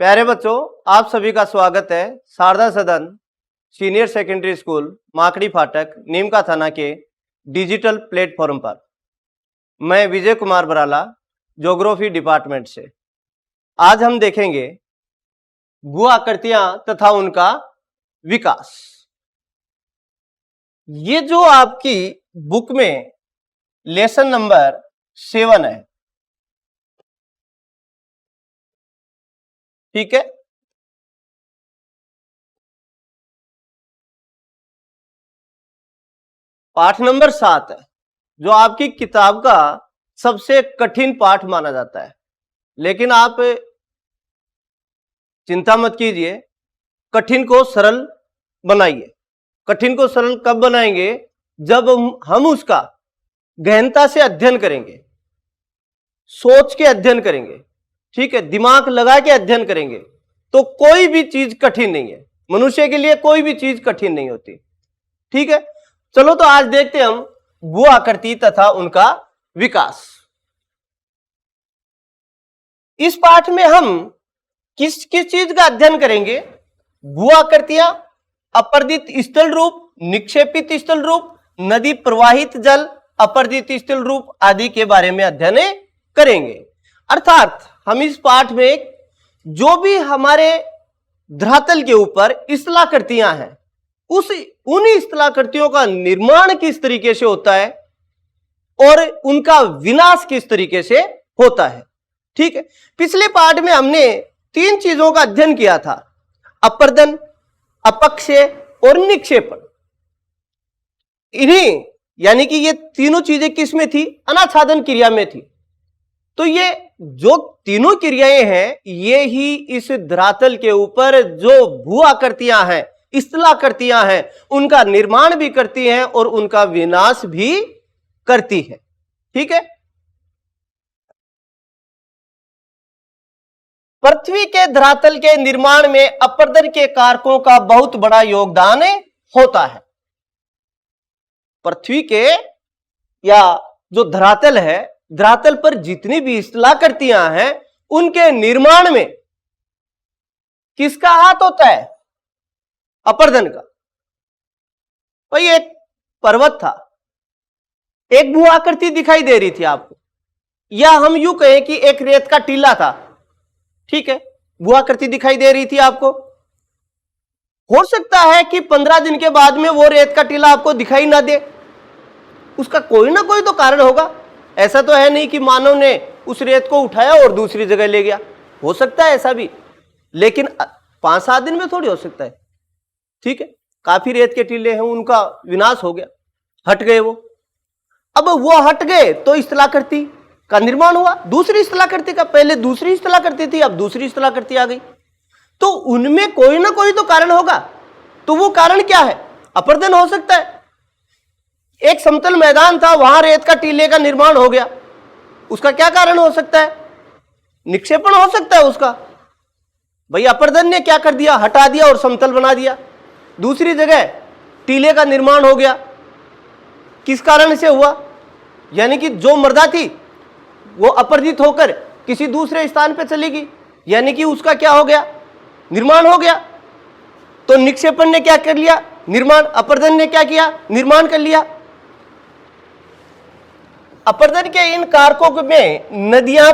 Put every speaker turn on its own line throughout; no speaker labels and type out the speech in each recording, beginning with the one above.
प्यारे बच्चों, आप सभी का स्वागत है शारदा सदन सीनियर सेकेंडरी स्कूल माकड़ी फाटक नीमका थाना के डिजिटल प्लेटफॉर्म पर। मैं विजय कुमार बराला, ज्योग्राफी डिपार्टमेंट से। आज हम देखेंगे भू आकृतियां तथा उनका विकास। ये जो आपकी बुक में लेसन नंबर 7 है, ठीक है। पाठ नंबर 7 है, जो आपकी किताब का सबसे कठिन पाठ माना जाता है। लेकिन आप चिंता मत कीजिए, कठिन को सरल बनाइए। कठिन को सरल कब बनाएंगे? जब हम उसका गहनता से अध्ययन करेंगे, सोच के अध्ययन करेंगे, ठीक है, दिमाग लगा के अध्ययन करेंगे, तो कोई भी चीज कठिन नहीं है। मनुष्य के लिए कोई भी चीज कठिन नहीं होती, ठीक है। चलो तो आज देखते हैं हम भू आकृति तथा उनका विकास। इस पाठ में हम किस किस चीज का अध्ययन करेंगे? भू आकृतियां, अपर्दित स्थल रूप, निक्षेपित स्थल रूप, नदी प्रवाहित जल, अपर्दित स्थल रूप आदि के बारे में अध्ययन करेंगे। अर्थात हम इस पाठ में जो भी हमारे धरातल के ऊपर स्थलाकृतियां हैं, उन स्थलाकृतियों का निर्माण किस तरीके से होता है और उनका विनाश किस तरीके से होता है, ठीक है। पिछले पाठ में हमने 3 चीजों का अध्ययन किया था: अपर्दन, अपक्षय और निक्षेपण। इन्हीं यानी कि ये तीनों चीजें किस में थी? अनाच्छादन क्रिया में थी। तो ये जो तीनों क्रियाएं हैं, ये ही इस धरातल के ऊपर जो भू आकृतियां हैं, स्थलाकृतियां हैं, उनका निर्माण भी करती हैं और उनका विनाश भी करती है, ठीक है। पृथ्वी के धरातल के निर्माण में अपर्दन के कारकों का बहुत बड़ा योगदान होता है। पृथ्वी के या जो धरातल है, धरातल पर जितनी भी स्थलाकृतियां हैं, उनके निर्माण में किसका हाथ होता है? अपर्दन का। भाई एक पर्वत था, एक भू आकृति दिखाई दे रही थी आपको, या हम यूं कहें कि एक रेत का टीला था, ठीक है, भू आकृति दिखाई दे रही थी आपको। हो सकता है कि 15 दिन के बाद में वो रेत का टीला आपको दिखाई ना दे। उसका कोई ना कोई तो कारण होगा। ऐसा तो है नहीं कि मानव ने उस रेत को उठाया और दूसरी जगह ले गया। हो सकता है ऐसा भी, लेकिन 5-7 दिन में थोड़ी हो सकता है, ठीक है। काफी रेत के टीले हैं, उनका विनाश हो गया, हट गए वो। अब वो हट गए तो स्थलाकृति का निर्माण हुआ, दूसरी स्थलाकृति का। पहले दूसरी स्थलाकृति थी, अब दूसरी स्थलाकृति आ गई। तो उनमें कोई ना कोई तो कारण होगा। तो वो कारण क्या है? अपर्दन हो सकता है। एक समतल मैदान था, वहां रेत का टीले का निर्माण हो गया, उसका क्या कारण हो सकता है? निक्षेपण हो सकता है उसका। भाई अपर्दन ने क्या कर दिया? हटा दिया और समतल बना दिया। दूसरी जगह टीले का निर्माण हो गया, किस कारण से हुआ? यानी कि जो मृदा थी वो अपर्दित होकर किसी दूसरे स्थान पर चली गई, यानी कि उसका क्या हो गया? निर्माण हो गया। तो निक्षेपण ने क्या कर लिया? निर्माण। अपर्दन ने क्या किया? निर्माण कर लिया। अपर्दन के इन कारकों में नदियां,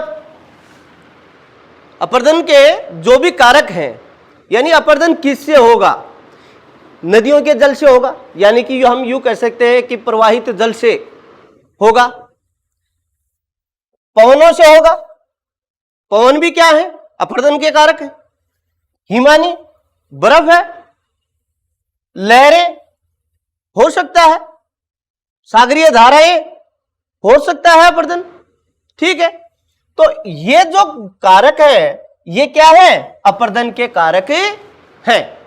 अपर्दन के जो भी कारक हैं, यानी अपर्दन किससे होगा? नदियों के जल से होगा, यानी कि हम यूं कह सकते हैं कि प्रवाहित जल से होगा, पवनों से होगा। पवन भी क्या है? अपर्दन के कारक है। हिमानी, बर्फ है, लहरें हो सकता है, सागरीय धाराएं हो सकता है अपर्दन, ठीक है। तो ये जो कारक है, ये क्या है? अपर्दन के कारक हैं।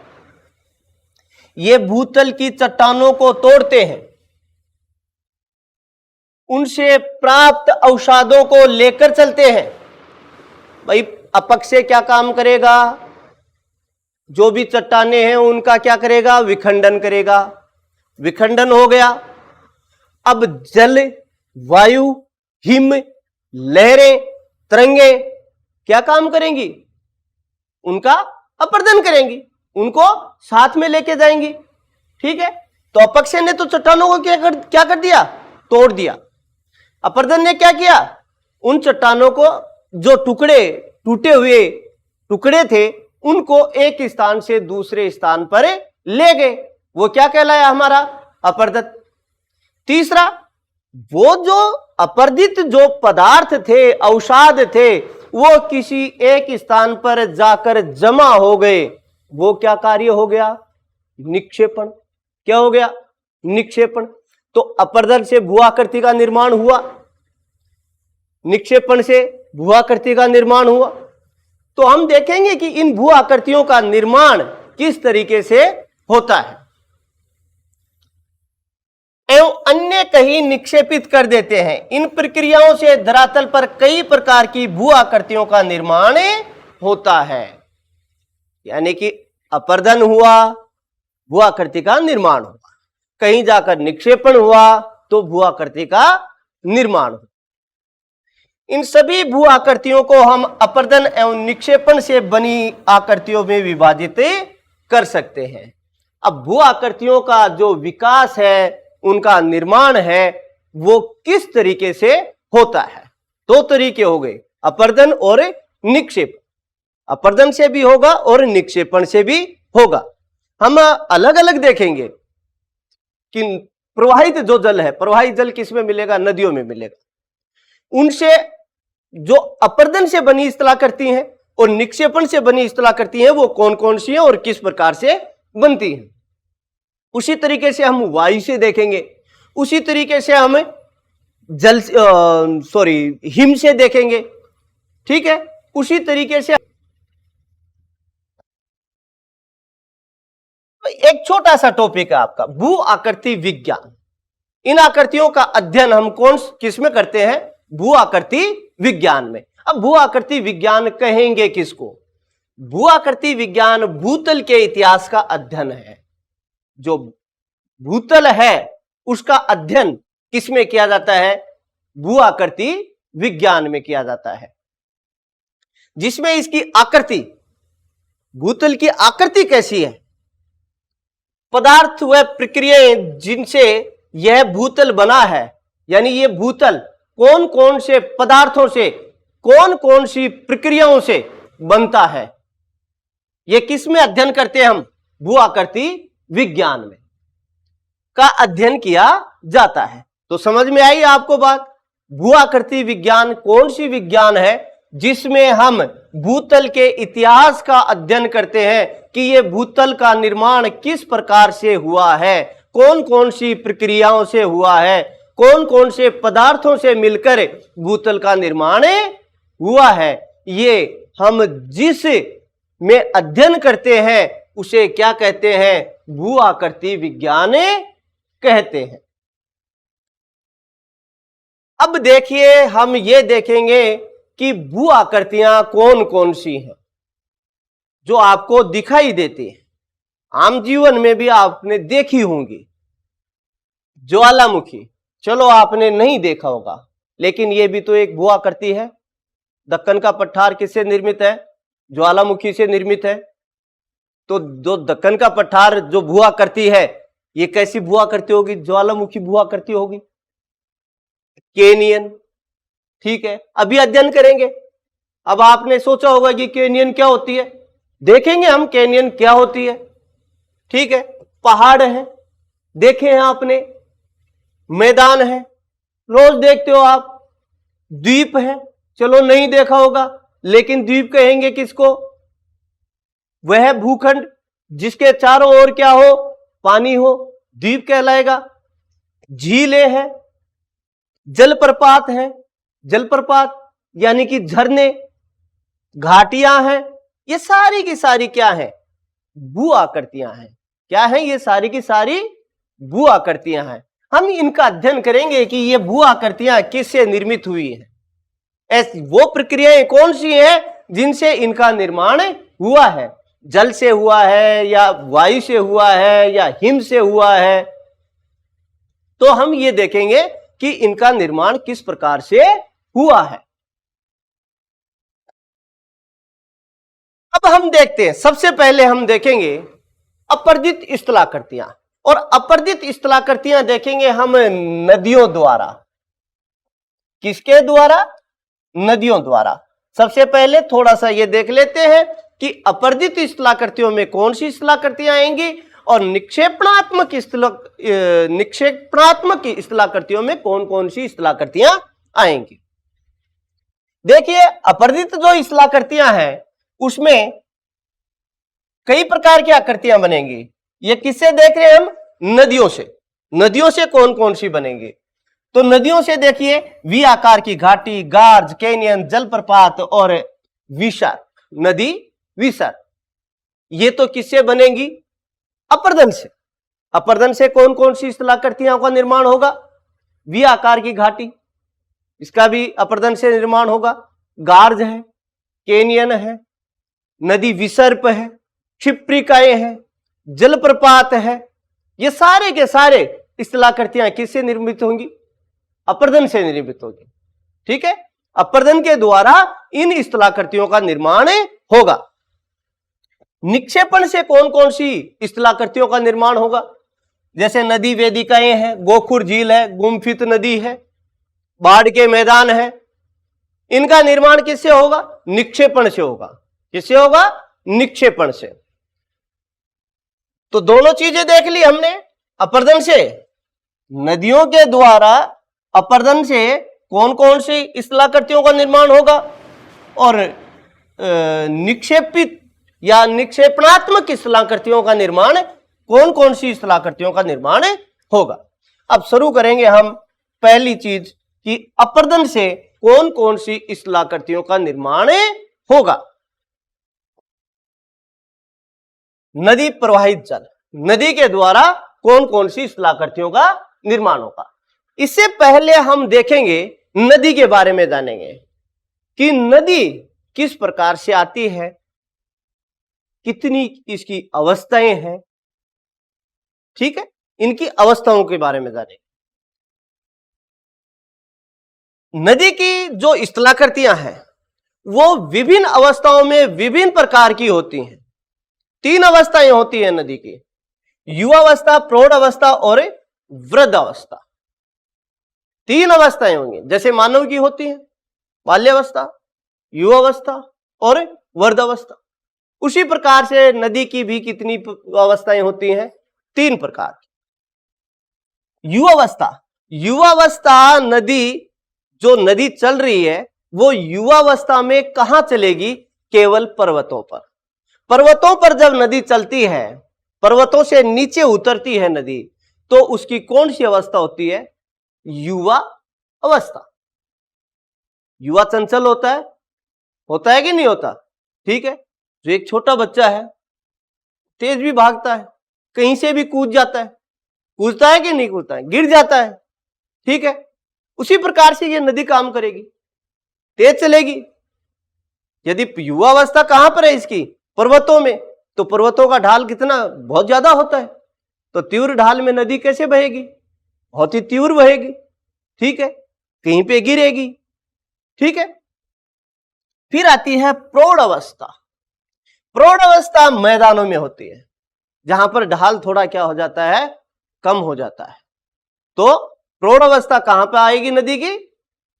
ये भूतल की चट्टानों को तोड़ते हैं, उनसे प्राप्त अवसादों को लेकर चलते हैं। भाई अपक्षय क्या काम करेगा? जो भी चट्टाने हैं उनका क्या करेगा? विखंडन करेगा। विखंडन हो गया। अब जल, वायु, हिम, लहरें, तरंगे क्या काम करेंगी? उनका अपर्दन करेंगी, उनको साथ में लेके जाएंगी। ठीक है, तो अपक्षय ने तो चट्टानों को क्या कर दिया, तोड़ दिया। अपर्दन ने क्या किया, उन चट्टानों को जो टूटे हुए टुकड़े थे उनको एक स्थान से दूसरे स्थान पर ले गए। वो क्या कहलाया, हमारा अपर्दत। तीसरा, वो जो अपर्दित जो पदार्थ थे, अवसाद थे, वो किसी एक स्थान पर जाकर जमा हो गए। वो क्या कार्य हो गया, निक्षेपण। क्या हो गया, निक्षेपण। तो अपर्दन से भू आकृति का निर्माण हुआ, निक्षेपण से भू आकृति का निर्माण हुआ। तो हम देखेंगे कि इन भू आकृतियों का निर्माण किस तरीके से होता है, एवं अन्य कहीं निक्षेपित कर देते हैं। इन प्रक्रियाओं से धरातल पर कई प्रकार की भू आकृतियों का निर्माण होता है। यानी कि अपर्दन हुआ, भू आकृति का निर्माण हुआ, कहीं जाकर निक्षेपण हुआ तो भू आकृति का निर्माण हुआ। इन सभी भू आकृतियों को हम अपर्दन एवं निक्षेपण से बनी आकृतियों में विभाजित कर सकते हैं। अब भू आकृतियों का जो विकास है, उनका निर्माण है, वो किस तरीके से होता है। दो तरीके हो गए, अपर्दन और निक्षेपण। अपर्दन से भी होगा और निक्षेपण से भी होगा। हम अलग अलग देखेंगे कि प्रवाहित जो जल है, प्रवाहित जल किसमें मिलेगा, नदियों में मिलेगा। उनसे जो अपर्दन से बनी स्थलाकृति हैं और निक्षेपण से बनी स्थलाकृति हैं, वो कौन कौन सी हैं और किस प्रकार से बनती हैं। उसी तरीके से हम वायु से देखेंगे, उसी तरीके से हम हिम से देखेंगे। ठीक है, उसी तरीके से एक छोटा सा टॉपिक है आपका भू आकृति विज्ञान। इन आकृतियों का अध्ययन हम किस में करते हैं, भू आकृति विज्ञान में। अब भू आकृति विज्ञान कहेंगे किसको, भू आकृति विज्ञान भूतल के इतिहास का अध्ययन है। जो भूतल है उसका अध्ययन किसमें किया जाता है, भू आकृति विज्ञान में किया जाता है, जिसमें इसकी आकृति, भूतल की आकृति कैसी है, पदार्थ व प्रक्रियाएं जिनसे यह भूतल बना है, यानी ये भूतल कौन कौन से पदार्थों से, कौन कौन सी प्रक्रियाओं से बनता है, ये किस में अध्ययन करते हैं हम, भू आकृति विज्ञान में का अध्ययन किया जाता है। तो समझ में आई आपको बात। भू आकृति विज्ञान कौन सी विज्ञान है जिसमें हम भूतल के इतिहास का अध्ययन करते हैं कि यह भूतल का निर्माण किस प्रकार से हुआ है, कौन कौन सी प्रक्रियाओं से हुआ है, कौन कौन से पदार्थों से मिलकर भूतल का निर्माण हुआ है। ये हम जिस में अध्ययन करते हैं उसे क्या कहते हैं, भू आकृति विज्ञान कहते हैं। अब देखिए, हम ये देखेंगे कि भू आकृतियां कौन कौन सी हैं जो आपको दिखाई देती हैं, आम जीवन में भी आपने देखी होंगी। ज्वालामुखी, चलो आपने नहीं देखा होगा, लेकिन यह भी तो एक भू आकृति है। दक्कन का पठार किससे निर्मित है, ज्वालामुखी से निर्मित है। तो जो दक्कन का पठार जो भू आकृति है, ये कैसी भू आकृति होगी, ज्वालामुखी भू आकृति होगी, केनियन। ठीक है, अभी अध्ययन करेंगे। अब आपने सोचा होगा कि केनियन क्या होती है, देखेंगे हम केनियन क्या होती है। ठीक है, पहाड़ है, देखे हैं आपने, मैदान है, रोज देखते हो आप। द्वीप है, चलो नहीं देखा होगा, लेकिन द्वीप कहेंगे किसको, वह भूखंड जिसके चारों ओर क्या हो, पानी हो, द्वीप कहलाएगा। झीलें हैं, जलप्रपात है, जलप्रपात यानी कि झरने, घाटियां हैं, ये सारी की सारी क्या है, भू आकृतियां हैं। क्या है, ये सारी की सारी भू आकृतियां हैं। हम इनका अध्ययन करेंगे कि ये भू आकृतियां किससे निर्मित हुई हैं, ऐसी वो प्रक्रियाएं कौन सी हैं जिनसे इनका निर्माण हुआ है। जल से हुआ है या वायु से हुआ है या हिम से हुआ है। तो हम ये देखेंगे कि इनका निर्माण किस प्रकार से हुआ है। अब हम देखते हैं, सबसे पहले हम देखेंगे अपरदित स्थलाकृतियां, और अपरदित स्थलाकृतियां देखेंगे हम नदियों द्वारा। किसके द्वारा? नदियों द्वारा। सबसे पहले थोड़ा सा ये देख लेते हैं कि अपरदित स्थलाकृतियों में कौन सी स्थलाकृतियां आएंगी और निक्षेपणात्मक स्थलाकृतियों में कौन कौन सी स्थलाकृतियां आएंगी। देखिए, अपरदित जो स्थलाकृतियां हैं उसमें कई प्रकार की आकृतियां बनेंगी। ये किससे देख रहे हैं हम? नदियों से। नदियों से कौन कौन सी बनेंगी? तो नदियों से देखिए, वी आकार की घाटी, गार्ज, कैनियन, जलप्रपात और विसर, नदी विसर, ये तो किससे बनेंगी? अपरदन से। अपरदन से कौन कौन सी स्थलाकृतियों का निर्माण होगा? वी आकार की घाटी, इसका भी अपरदन से निर्माण होगा। गार्ज है, कैनियन है, नदी विसर्प है, क्षिप्रिकाएं हैं, जलप्रपात है, ये सारे के सारे स्थलाकृतियां किससे निर्मित होंगी? अपरदन से निर्मित होगी। ठीक है, अपरदन के द्वारा इन स्थलाकृतियों का निर्माण होगा। निक्षेपण से कौन कौन सी स्थलाकृतियों का निर्माण होगा? जैसे नदी वेदिकाएं हैं, गोखुर झील है, गुम्फित नदी है, बाढ़ के मैदान है, इनका निर्माण किससे होगा? निक्षेपण से होगा। किससे होगा? निक्षेपण से। तो दोनों चीजें देख ली हमने। अपरदन से, नदियों के द्वारा अपरदन से कौन कौन सी स्थलाकृतियों का निर्माण होगा, और निक्षेपित या निक्षेपणात्मक स्थलाकृतियों का निर्माण कौन कौन सी स्थलाकृतियों का निर्माण होगा। अब शुरू करेंगे हम पहली चीज कि अपरदन से कौन कौन सी स्थलाकृतियों का निर्माण होगा। नदी प्रवाहित जल, नदी के द्वारा कौन कौन सी स्थलाकृतियों का निर्माण होगा। इससे पहले हम देखेंगे, नदी के बारे में जानेंगे कि नदी किस प्रकार से आती है, कितनी इसकी अवस्थाएं हैं। ठीक है, इनकी अवस्थाओं के बारे में जानेंगे। नदी की जो स्थलाकृतियां हैं वो विभिन्न अवस्थाओं में विभिन्न प्रकार की होती हैं। 3 अवस्थाएं होती हैं नदी की: युवावस्था, प्रौढ़ अवस्था और वृद्ध अवस्था। 3 अवस्थाएं होंगी, जैसे मानव की होती है बाल्यावस्था, युवावस्था और वृद्धावस्था। उसी प्रकार से नदी की भी कितनी अवस्थाएं होती हैं? 3 प्रकार की। युवावस्था, युवावस्था नदी, जो नदी चल रही है वो युवावस्था में कहां चलेगी? केवल पर्वतों पर। पर्वतों पर जब नदी चलती है, पर्वतों से नीचे उतरती है नदी, तो उसकी कौन सी अवस्था होती है? युवा अवस्था। युवा चंचल होता है कि नहीं होता? ठीक है, जो एक छोटा बच्चा है तेज भी भागता है, कहीं से भी कूद जाता है, कूदता है कि नहीं कूदता है? गिर जाता है। ठीक है, उसी प्रकार से ये नदी काम करेगी, तेज चलेगी। यदि युवा अवस्था कहां पर है इसकी? पर्वतों में, तो पर्वतों का ढाल कितना बहुत ज्यादा होता है, तो तीव्र ढाल में नदी कैसे बहेगी? बहुत ही तीव्र बहेगी। ठीक है, कहीं पे गिरेगी। ठीक है, फिर आती है प्रौढ़ अवस्था। प्रौढ़ अवस्था मैदानों में होती है, जहां पर ढाल थोड़ा क्या हो जाता है? कम हो जाता है। तो प्रौढ़ अवस्था कहां पर आएगी नदी की?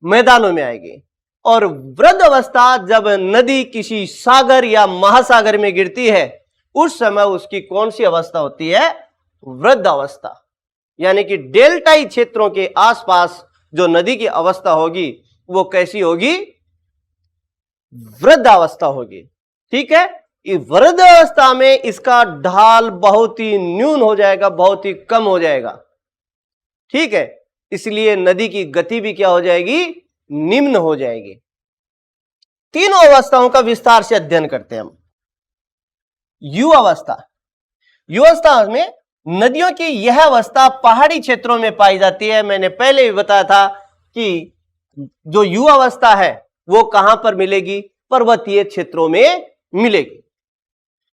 मैदानों में आएगी। और वृद्ध अवस्था, जब नदी किसी सागर या महासागर में गिरती है, उस समय उसकी कौन सी अवस्था होती है? वृद्ध अवस्था। यानी कि डेल्टाई क्षेत्रों के आसपास जो नदी की अवस्था होगी वो कैसी होगी? वृद्ध अवस्था होगी। ठीक है, वृद्ध अवस्था में इसका ढाल बहुत ही न्यून हो जाएगा, बहुत ही कम हो जाएगा। ठीक है, इसलिए नदी की गति भी क्या हो जाएगी? निम्न हो जाएगी। तीनों अवस्थाओं का विस्तार से अध्ययन करते हैं हम। युवावस्था, युवावस्था में नदियों की यह अवस्था पहाड़ी क्षेत्रों में पाई जाती है। मैंने पहले भी बताया था कि जो युवावस्था है वो कहां पर मिलेगी? पर्वतीय क्षेत्रों में मिलेगी।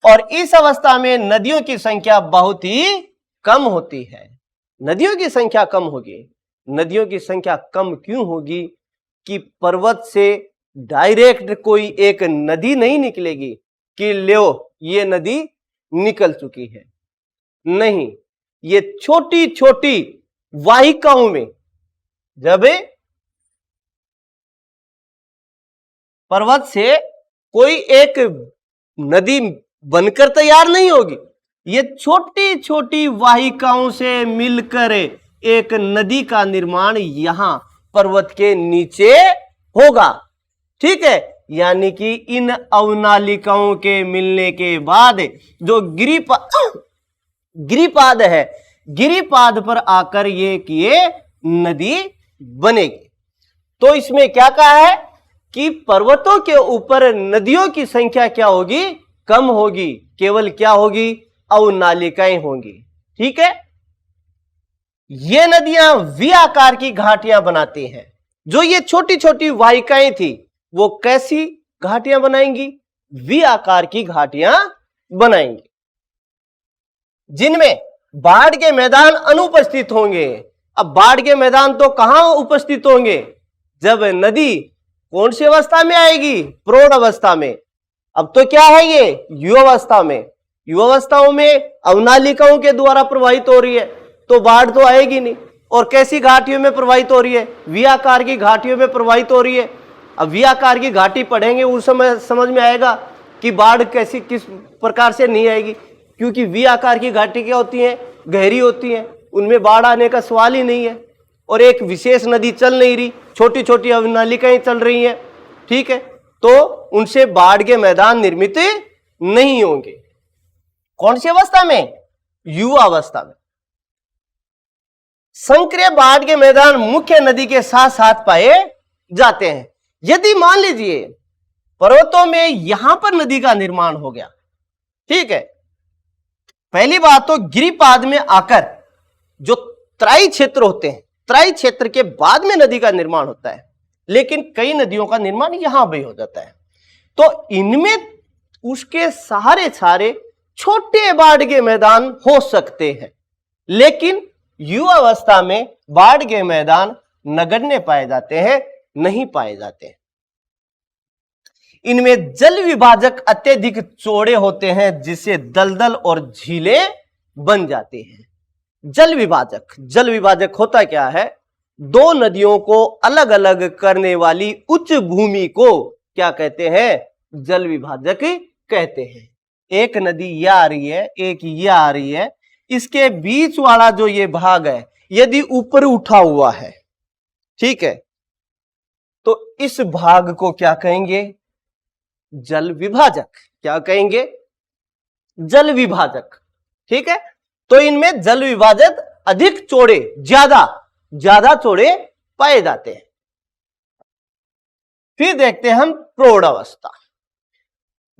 और इस अवस्था में नदियों की संख्या बहुत ही कम होती है। नदियों की संख्या कम होगी। नदियों की संख्या कम क्यों होगी? कि पर्वत से डायरेक्ट कोई एक नदी नहीं निकलेगी, कि लो ये नदी निकल चुकी है। नहीं, ये छोटी छोटी वाहिकाओं में, जब पर्वत से कोई एक नदी बनकर तैयार नहीं होगी, ये छोटी छोटी वाहिकाओं से मिलकर एक नदी का निर्माण यहां पर्वत के नीचे होगा। ठीक है, यानी कि इन अवनालिकाओं के मिलने के बाद जो गिरिपाद है, गिरिपाद पर आकर ये नदी बनेगी। तो इसमें क्या कहा है कि पर्वतों के ऊपर नदियों की संख्या क्या होगी? कम होगी, केवल क्या होगी? अवनालिकाएं होंगी। ठीक है, ये नदियां वी आकार की घाटियां बनाती हैं। जो ये छोटी छोटी वाहिकाएं थी वो कैसी घाटियां बनाएंगी? वी आकार की घाटियां बनाएंगी, जिनमें बाढ़ के मैदान अनुपस्थित होंगे। अब बाढ़ के मैदान तो कहां उपस्थित होंगे? जब नदी कौन सी अवस्था में आएगी? प्रौढ़ अवस्था में। अब तो क्या है ये? युवावस्था में। युवावस्थाओं में अवनालिकाओं के द्वारा प्रवाहित हो रही है, तो बाढ़ तो आएगी नहीं। और कैसी घाटियों में प्रवाहित हो रही है? वी आकार की घाटियों में प्रवाहित हो रही है। अब वी आकार की घाटी पढ़ेंगे उस समय समझ में आएगा कि बाढ़ कैसी किस प्रकार से नहीं आएगी, क्योंकि वी आकार की घाटी क्या होती है? गहरी होती है, उनमें बाढ़ आने का सवाल ही नहीं है। और एक विशेष नदी चल नहीं रही, छोटी छोटी अवनालिकाएं चल रही हैं। ठीक है, तो उनसे बाढ़ के मैदान निर्मित नहीं होंगे। कौन सी अवस्था में? युवा अवस्था में। संक्रिय बाढ़ के मैदान मुख्य नदी के साथ साथ पाए जाते हैं। यदि मान लीजिए पर्वतों में यहां पर नदी का निर्माण हो गया, ठीक है, पहली बात तो गिरिपाद में आकर जो तराई क्षेत्र होते हैं, तराई क्षेत्र के बाद में नदी का निर्माण होता है, लेकिन कई नदियों का निर्माण यहां भी हो जाता है। तो इनमें उसके सहारे सारे छोटे बाढ़ के मैदान हो सकते हैं, लेकिन युवा अवस्था में बाढ़ के मैदान नगण्य पाए जाते हैं, नहीं पाए जाते। इनमें जल विभाजक अत्यधिक चौड़े होते हैं, जिससे दलदल और झीलें बन जाती हैं। जल विभाजक होता क्या है? दो नदियों को अलग अलग करने वाली उच्च भूमि को क्या कहते हैं? जल विभाजक कहते हैं। एक नदी यह आ रही है, एक यह आ रही है, इसके बीच वाला जो ये भाग है यदि ऊपर उठा हुआ है, ठीक है, तो इस भाग को क्या कहेंगे? जल विभाजक। क्या कहेंगे? जल विभाजक। ठीक है, तो इनमें जल विभाजक अधिक चौड़े, ज्यादा चौड़े पाए जाते हैं। फिर देखते हैं हम प्रौढ़ अवस्था।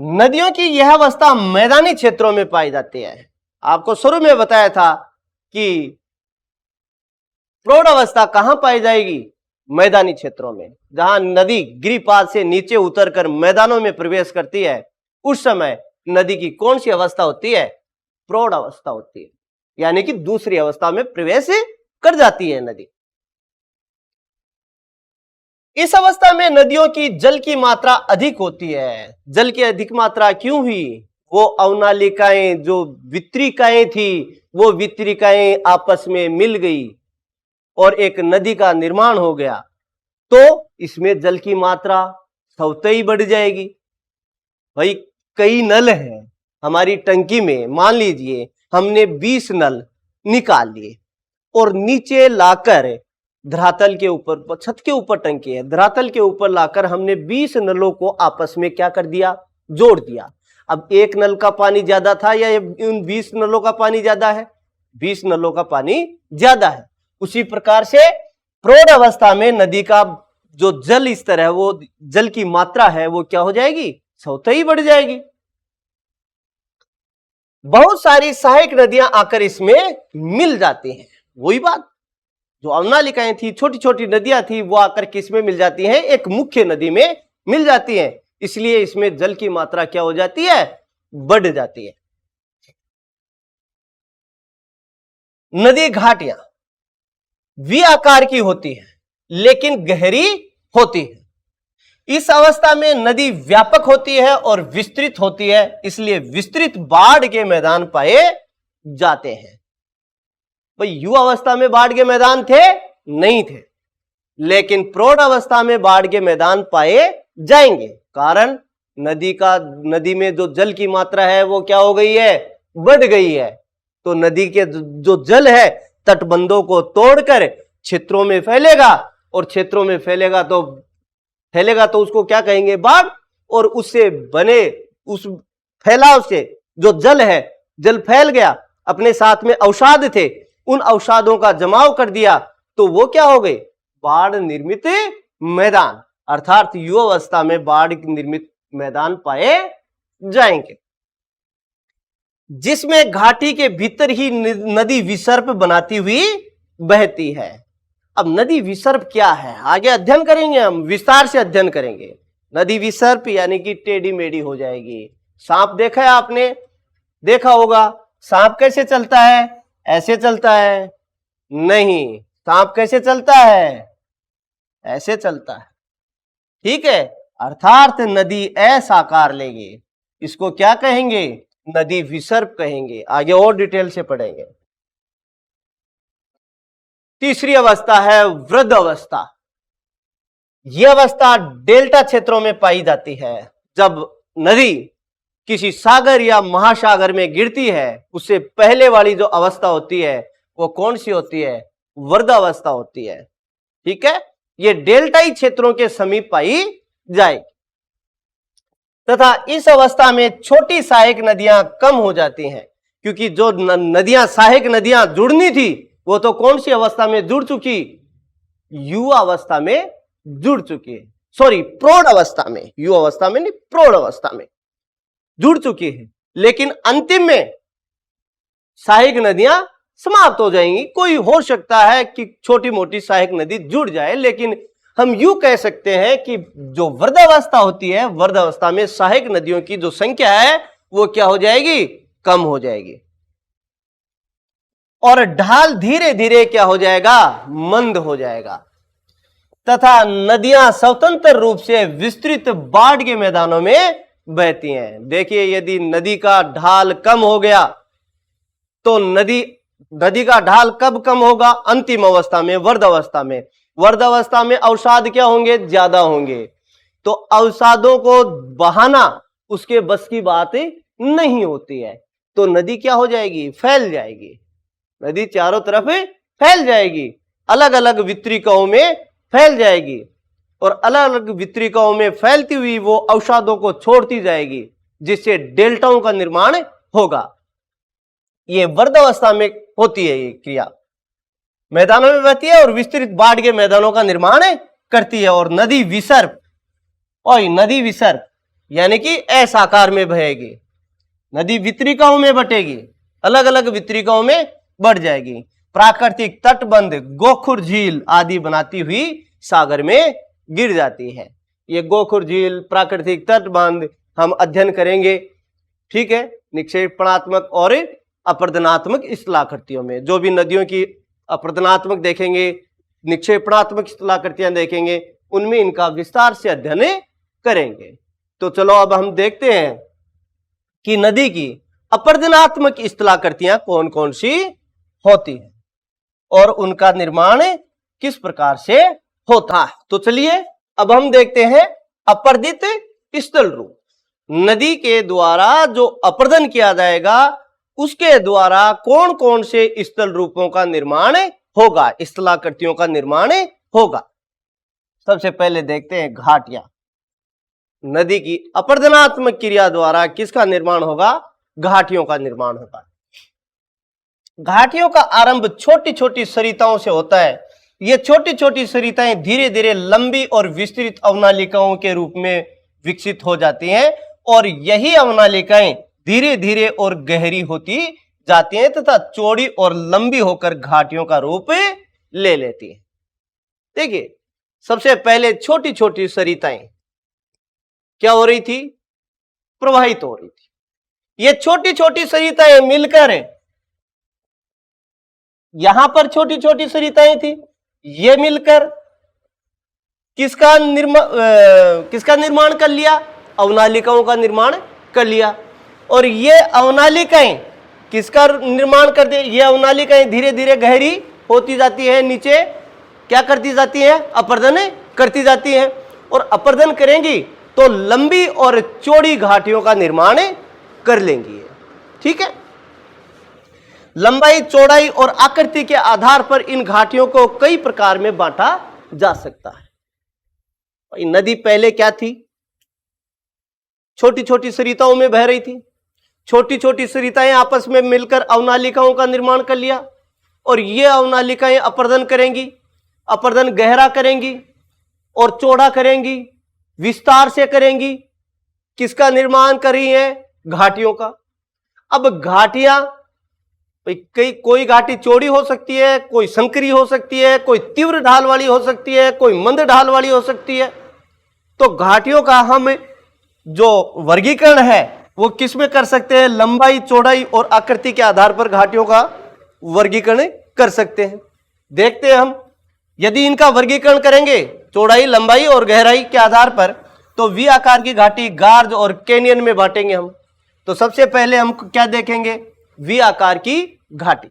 नदियों की यह अवस्था मैदानी क्षेत्रों में पाई जाती है। आपको शुरू में बताया था कि प्रौढ़ अवस्था कहां पाई जाएगी? मैदानी क्षेत्रों में, जहां नदी गिरिपाद से नीचे उतरकर मैदानों में प्रवेश करती है, उस समय नदी की कौन सी अवस्था होती है? प्रौढ़ अवस्था होती है, यानी कि दूसरी अवस्था में प्रवेश कर जाती है नदी। इस अवस्था में नदियों की जल की मात्रा अधिक होती है। जल की अधिक मात्रा क्यों हुई? वो अवनालिकाएं, जो वितरिकाएं थी, वो वितरिकाएं आपस में मिल गई और एक नदी का निर्माण हो गया, तो इसमें जल की मात्रा स्वतः ही बढ़ जाएगी। भाई कई नल हैं हमारी टंकी में, मान लीजिए हमने 20 नल निकाल लिए और नीचे लाकर धरातल के ऊपर, छत के ऊपर टंकी है, धरातल के ऊपर लाकर हमने 20 नलों को आपस में क्या कर दिया? जोड़ दिया। अब एक नल का पानी ज्यादा था या उन 20 नलों का पानी ज्यादा है? 20 नलों का पानी ज्यादा है। उसी प्रकार से प्रौढ़ अवस्था में नदी का जो जल स्तर है, वो जल की मात्रा है, वो क्या हो जाएगी? स्वतः ही बढ़ जाएगी। बहुत सारी सहायक नदियां आकर इसमें मिल जाती हैं। वही बात, जो अवनालिकाएं थी, छोटी छोटी नदियां थी, वो आकर किस में मिल जाती हैं? एक मुख्य नदी में मिल जाती हैं। इसलिए इसमें जल की मात्रा क्या हो जाती है? बढ़ जाती है। नदी घाटियां वी आकार की होती है, लेकिन गहरी होती है। इस अवस्था में नदी व्यापक होती है और विस्तृत होती है, इसलिए विस्तृत बाढ़ के मैदान पाए जाते हैं। भाई युवा अवस्था में बाढ़ के मैदान थे? नहीं थे, लेकिन प्रौढ़ अवस्था में बाढ़ के मैदान पाए जाएंगे। कारण नदी में जो जल की मात्रा है वो क्या हो गई है? बढ़ गई है। तो नदी के जो जल है तटबंधों को तोड़कर क्षेत्रों में फैलेगा, और क्षेत्रों में फैलेगा तो उसको क्या कहेंगे? बाढ़। और उससे बने उस फैलाव से जो जल है, जल फैल गया, अपने साथ में अवसाद थे, उन अवसादों का जमाव कर दिया, तो वो क्या हो गए? बाढ़ निर्मित मैदान। अर्थात युवावस्था में बाढ़ निर्मित मैदान पाए जाएंगे, जिसमें घाटी के भीतर ही नदी विसर्प बनाती हुई बहती है। अब नदी विसर्प क्या है आगे अध्ययन करेंगे, हम विस्तार से अध्ययन करेंगे। नदी विसर्प यानी कि टेढ़ी मेढ़ी हो जाएगी। सांप देखा है आपने? देखा होगा। सांप कैसे चलता है? ऐसे चलता है? नहीं। सांप कैसे चलता है? ऐसे चलता है। ठीक है, अर्थात नदी ऐसा आकार लेगी। इसको क्या कहेंगे? नदी विसर्प कहेंगे। आगे और डिटेल से पढ़ेंगे। तीसरी अवस्था है वृद्ध अवस्था। यह अवस्था डेल्टा क्षेत्रों में पाई जाती है। जब नदी किसी सागर या महासागर में गिरती है, उससे पहले वाली जो अवस्था होती है वो कौन सी होती है? वृद्ध अवस्था होती है। ठीक है, ये डेल्टाई क्षेत्रों के समीप पाई जाएगी तथा इस अवस्था में छोटी सहायक नदियां कम हो जाती हैं, क्योंकि जो नदियां सहायक नदियां जुड़नी थी वो तो कौन सी अवस्था में जुड़ चुकी? युवा अवस्था में जुड़ चुकी है। सॉरी, प्रौढ़ अवस्था में, युवा अवस्था में नहीं, प्रौढ़ अवस्था में जुड़ चुकी है। लेकिन अंतिम में सहायक नदियां समाप्त हो जाएंगी। कोई हो सकता है कि छोटी मोटी सहायक नदी जुड़ जाए, लेकिन हम यूं कह सकते हैं कि जो वृद्धावस्था होती है, वृद्धावस्था में सहायक नदियों की जो संख्या है वो क्या हो जाएगी? कम हो जाएगी, और ढाल धीरे धीरे क्या हो जाएगा? मंद हो जाएगा, तथा नदियां स्वतंत्र रूप से विस्तृत बाढ़ के मैदानों में बहती हैं। देखिए, यदि नदी का ढाल कम हो गया तो नदी का ढाल कब कम होगा? अंतिम अवस्था में, वृद्ध अवस्था में। वृद्ध अवस्था में अवसाद क्या होंगे? ज्यादा होंगे। तो अवसादों को बहाना उसके बस की बात नहीं होती है, तो नदी क्या हो जाएगी? फैल जाएगी। नदी चारों तरफ फैल जाएगी, अलग अलग वितरिकाओं में फैल जाएगी, और अलग अलग वितरिकाओं में फैलती हुई वो अवसादों को छोड़ती जाएगी, जिससे डेल्टाओं का निर्माण होगा। ये वृद्धावस्था में होती है ये क्रिया। मैदानों में बहती है और विस्तृत बाढ़ के मैदानों का निर्माण करती है। और नदी विसर्प यानी कि ऐसा आकार में बहेगी। नदी वितरिकाओं में बटेगी, अलग अलग वितरिकाओं में बढ़ जाएगी। प्राकृतिक तटबंध, गोखुर झील आदि बनाती हुई सागर में गिर जाती है। ये गोखुर झील, प्राकृतिक तटबंध हम अध्ययन करेंगे। ठीक है, निक्षेपणात्मक और अपर्दनात्मक स्थलाकृतियों में। जो भी नदियों की अपर्दनात्मक देखेंगे, निक्षेपणात्मक स्थलाकृतियां देखेंगे, उनमें इनका विस्तार से अध्ययन करेंगे। तो चलो अब हम देखते हैं कि नदी की अपर्दनात्मक स्थलाकृतियां कौन कौन सी होती है और उनका निर्माण किस प्रकार से होता है। तो चलिए अब हम देखते हैं अपर्दित स्थल रूप। नदी के द्वारा जो अपर्दन किया जाएगा उसके द्वारा कौन कौन से स्थल रूपों का निर्माण होगा, स्थलाकृतियों का निर्माण होगा। सबसे पहले देखते हैं घाटियां। नदी की अपर्दनात्मक क्रिया द्वारा किसका निर्माण होगा? घाटियों का निर्माण होगा। घाटियों का आरंभ छोटी छोटी सरिताओं से होता है। ये छोटी छोटी सरिताएं धीरे धीरे लंबी और विस्तृत अवनालिकाओं के रूप में विकसित हो जाती हैं, और यही अवनालिकाएं धीरे धीरे और गहरी होती जाती हैं तथा चौड़ी और लंबी होकर घाटियों का रूप ले लेती हैं। देखिए, सबसे पहले छोटी छोटी सरिताएं क्या हो रही थी? प्रवाहित हो रही थी। ये छोटी छोटी सरिताएं मिलकर, यहां पर छोटी छोटी सरिताएं थी, ये मिलकर किसका निर्माण कर लिया? अवनालिकाओं का निर्माण कर लिया। और ये अवनालिकाएं किसका निर्माण कर दे? ये अवनालिकाएं धीरे धीरे गहरी होती जाती है, नीचे क्या करती जाती है? अपर्दन करती जाती है। और अपर्दन करेंगी तो लंबी और चौड़ी घाटियों का निर्माण कर लेंगी। ठीक है, लंबाई, चौड़ाई और आकृति के आधार पर इन घाटियों को कई प्रकार में बांटा जा सकता है। भाई नदी पहले क्या थी? छोटी छोटी सरिताओं में बह रही थी। छोटी छोटी सरिताएं आपस में मिलकर अवनालिकाओं का निर्माण कर लिया और ये अवनालिकाएं अपर्दन करेंगी, अपर्दन गहरा करेंगी और चौड़ा करेंगी, विस्तार से करेंगी। किसका निर्माण कर रही है? घाटियों का। अब घाटियां, कोई घाटी चौड़ी हो सकती है, कोई संकरी हो सकती है, कोई तीव्र ढाल वाली हो सकती है, कोई मंद ढाल वाली हो सकती है। तो घाटियों का हम जो वर्गीकरण है वो किस में कर सकते हैं? लंबाई, चौड़ाई और आकृति के आधार पर घाटियों का वर्गीकरण कर सकते हैं। देखते हैं हम, यदि इनका वर्गीकरण करेंगे चौड़ाई, लंबाई और गहराई के आधार पर, तो वी आकार की घाटी गार्ज और कैनियन में बांटेंगे हम। तो सबसे पहले हम क्या देखेंगे? वी आकार की घाटी।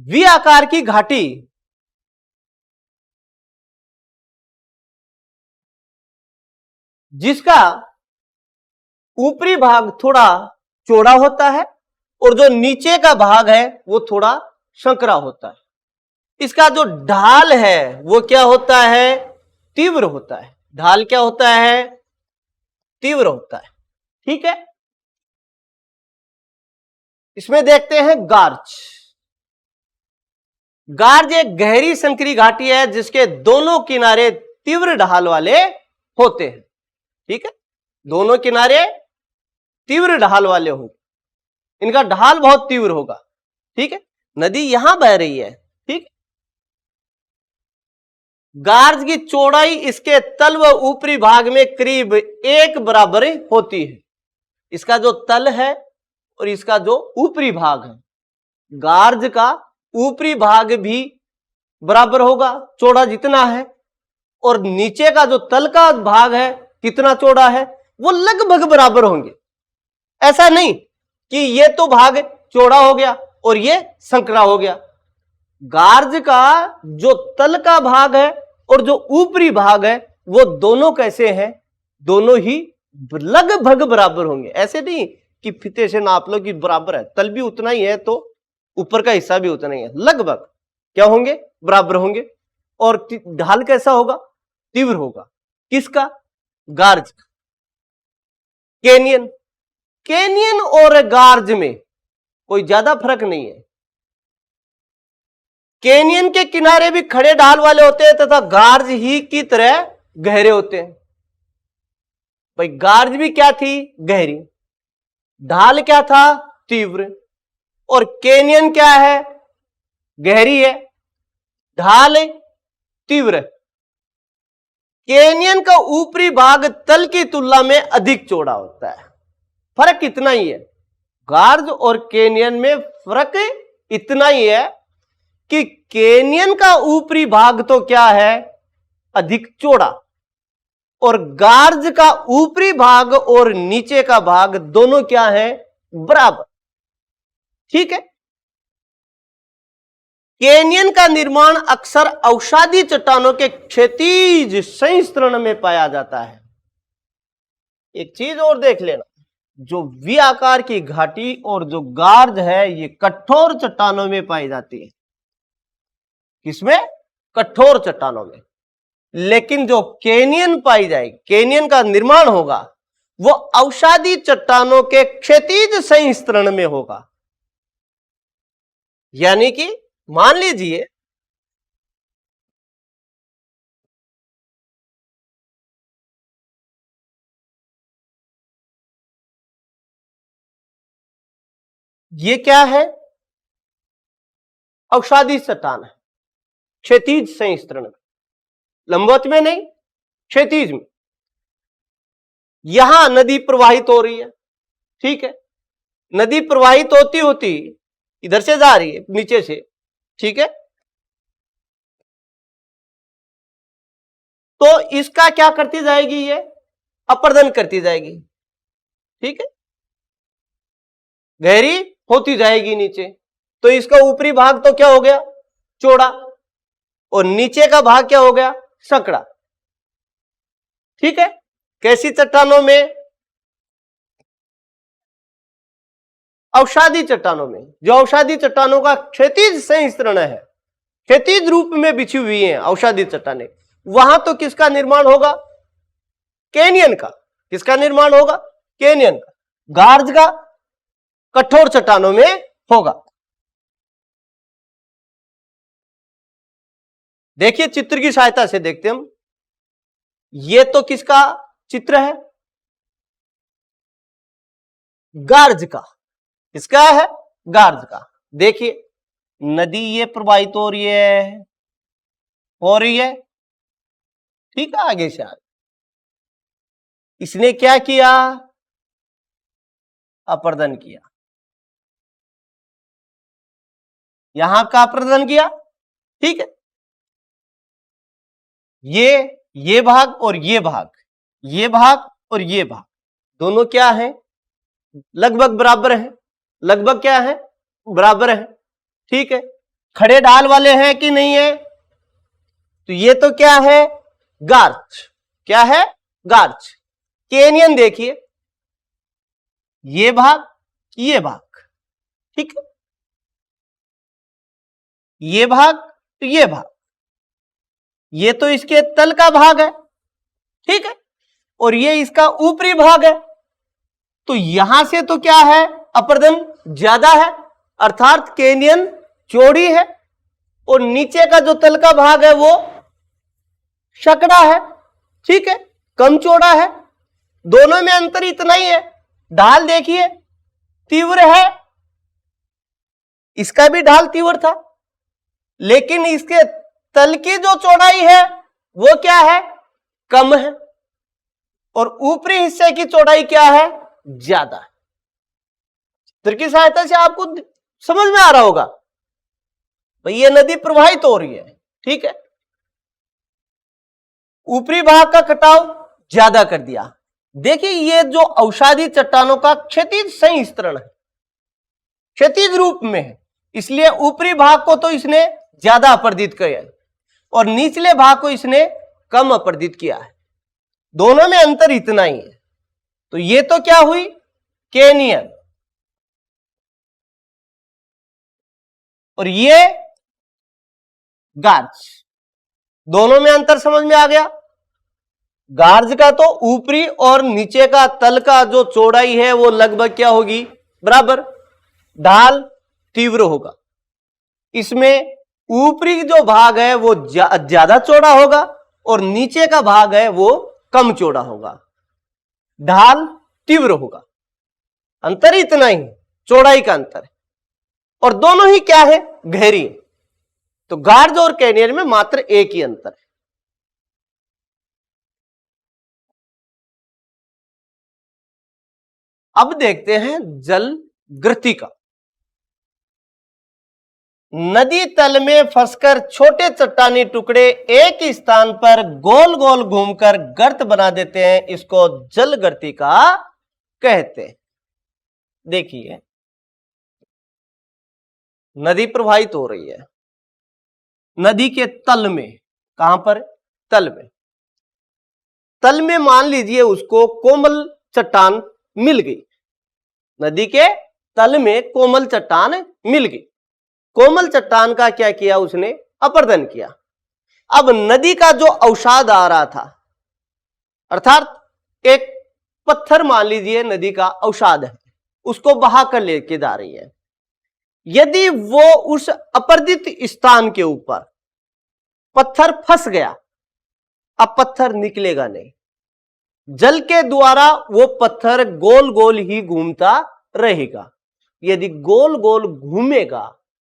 वी आकार की घाटी जिसका ऊपरी भाग थोड़ा चौड़ा होता है और जो नीचे का भाग है वो थोड़ा संकरा होता है। इसका जो ढाल है वो क्या होता है? तीव्र होता है। ढाल क्या होता है? तीव्र होता है। ठीक है, इसमें देखते हैं गार्ज। गार्ज एक गहरी संकरी घाटी है जिसके दोनों किनारे तीव्र ढाल वाले होते हैं। ठीक है, दोनों किनारे तीव्र ढाल वाले होंगे, इनका ढाल बहुत तीव्र होगा। ठीक है, नदी यहां बह रही है। ठीक, गार्ज की चौड़ाई इसके तल व ऊपरी भाग में करीब एक बराबर होती है। इसका जो तल है और इसका जो ऊपरी भाग है, गार्ज का ऊपरी भाग भी बराबर होगा, चौड़ा जितना है, और नीचे का जो तल का भाग है कितना चौड़ा है, वो लगभग बराबर होंगे। ऐसा नहीं कि ये तो भाग चौड़ा हो गया और ये संकरा हो गया। गार्ज का जो तल का भाग है और जो ऊपरी भाग है वो दोनों कैसे हैं? दोनों ही लगभग बराबर होंगे। ऐसे नहीं कि फीते से नाप लो कि बराबर है, तल भी उतना ही है तो ऊपर का हिस्सा भी उतना ही है, लगभग क्या होंगे? बराबर होंगे। और ढाल कैसा होगा? तीव्र होगा। किसका? गार्ज का। कैनियन, कैनियन और गार्ज में कोई ज्यादा फर्क नहीं है। कैनियन के किनारे भी खड़े ढाल वाले होते हैं तथा गार्ज ही की तरह गहरे होते हैं। भाई गार्ज भी क्या थी? गहरी। ढाल क्या था? तीव्र। और कैनियन क्या है? गहरी है, ढाल तीव्र। कैनियन का ऊपरी भाग तल की तुलना में अधिक चौड़ा होता है। फर्क इतना ही है, गार्ज और कैनियन में फर्क इतना ही है कि कैनियन का ऊपरी भाग तो क्या है? अधिक चौड़ा, और गार्ज का ऊपरी भाग और नीचे का भाग दोनों क्या है? बराबर। ठीक है, कैनियन का निर्माण अक्सर अवसादी चट्टानों के क्षैतिज संस्तरण में पाया जाता है। एक चीज और देख लेना, जो वी आकार की घाटी और जो गार्ज है ये कठोर चट्टानों में पाई जाती है। किसमें? कठोर चट्टानों में। लेकिन जो कैनियन पाई जाएगी, कैनियन का निर्माण होगा, वो अवसादी चट्टानों के क्षैतिज संस्तरण में होगा। यानी कि मान लीजिए ये क्या है? अवसादी चट्टान है, क्षैतिज संस्तरण में, लंबवत में नहीं, क्षैतिज में। यहां नदी प्रवाहित हो रही है। ठीक है, नदी प्रवाहित होती होती इधर से जा रही है नीचे से। ठीक है, तो इसका क्या करती जाएगी, ये अपर्दन करती जाएगी, ठीक है, गहरी होती जाएगी नीचे। तो इसका ऊपरी भाग तो क्या हो गया, चौड़ा, और नीचे का भाग क्या हो गया, संकड़ा, ठीक है। कैसी चट्टानों में, अवसादी चट्टानों में। जो अवसादी चट्टानों का क्षैतिज संस्तरण है, क्षैतिज रूप में बिछी हुई है अवसादी चट्टानें, वहां तो किसका निर्माण होगा, कैनियन का। किसका निर्माण होगा, कैनियन का। गार्ज का कठोर चट्टानों में होगा। देखिए चित्र की सहायता से देखते हम। ये तो किसका चित्र है, गार्ज का। किसका है, गार्ज का। देखिए नदी ये प्रवाहित हो रही है, ठीक है, आगे से आगे। इसने क्या किया, अपर्दन किया, यहां का अपर्दन किया, ठीक है। ये भाग और ये भाग, ये भाग और ये भाग दोनों क्या है, लगभग बराबर है। लगभग क्या है, बराबर है, ठीक है। खड़े ढाल वाले हैं कि नहीं है, तो ये तो क्या है, गार्च। क्या है, गार्च। कैनियन देखिए, ये भाग, ठीक है, ये भाग तो ये भाग, ये तो इसके तल का भाग है, ठीक है, और ये इसका ऊपरी भाग है। तो यहां से तो क्या है, अपर्दन ज्यादा है, अर्थात कैनियन चौड़ी है, और नीचे का जो तल का भाग है वो सकड़ा है, ठीक है, कम चौड़ा है। दोनों में अंतर इतना ही है। ढाल देखिए तीव्र है, इसका भी ढाल तीव्र था, लेकिन इसके तल की जो चौड़ाई है वो क्या है, कम है, और ऊपरी हिस्से की चौड़ाई क्या है, ज्यादा है। चित्र की सहायता से आपको समझ में आ रहा होगा भाई, ये नदी प्रवाहित हो रही है, ठीक है, ऊपरी भाग का कटाव ज्यादा कर दिया। देखिए ये जो अवसादी चट्टानों का क्षैतिज संस्तरण है, क्षैतिज रूप में है, इसलिए ऊपरी भाग को तो इसने ज्यादा अपर्दित किया है और निचले भाग को इसने कम अपर्दित किया है। दोनों में अंतर इतना ही है। तो ये तो क्या हुई, कैनियन, और ये गार्ज। दोनों में अंतर समझ में आ गया। गार्ज का तो ऊपरी और नीचे का तल का जो चौड़ाई है वो लगभग क्या होगी, बराबर, ढाल तीव्र होगा। इसमें ऊपरी जो भाग है वो ज्यादा चौड़ा होगा और नीचे का भाग है वो कम चौड़ा होगा, ढाल तीव्र होगा। अंतर इतना ही, चौड़ाई का अंतर है, और दोनों ही क्या है, गहरी है। तो गार्ज और कैनियन में मात्र एक ही अंतर है। अब देखते हैं जल गृतिका। नदी तल में फंसकर छोटे चट्टानी टुकड़े एक ही स्थान पर गोल गोल घूमकर गर्त बना देते हैं, इसको जल गृतिका कहते हैं। देखिए नदी प्रवाहित हो रही है, नदी के तल में, कहां पर, तल में। तल में मान लीजिए उसको कोमल चट्टान मिल गई, नदी के तल में कोमल चट्टान मिल गई। कोमल चट्टान का क्या किया उसने, अपर्दन किया। अब नदी का जो अवसाद आ रहा था, अर्थात एक पत्थर मान लीजिए नदी का अवसाद है, उसको बहा कर लेके जा रही है। यदि वो उस अपर्दित स्थान के ऊपर पत्थर फंस गया, अब पत्थर निकलेगा नहीं, जल के द्वारा वो पत्थर गोल गोल ही घूमता रहेगा। यदि गोल गोल घूमेगा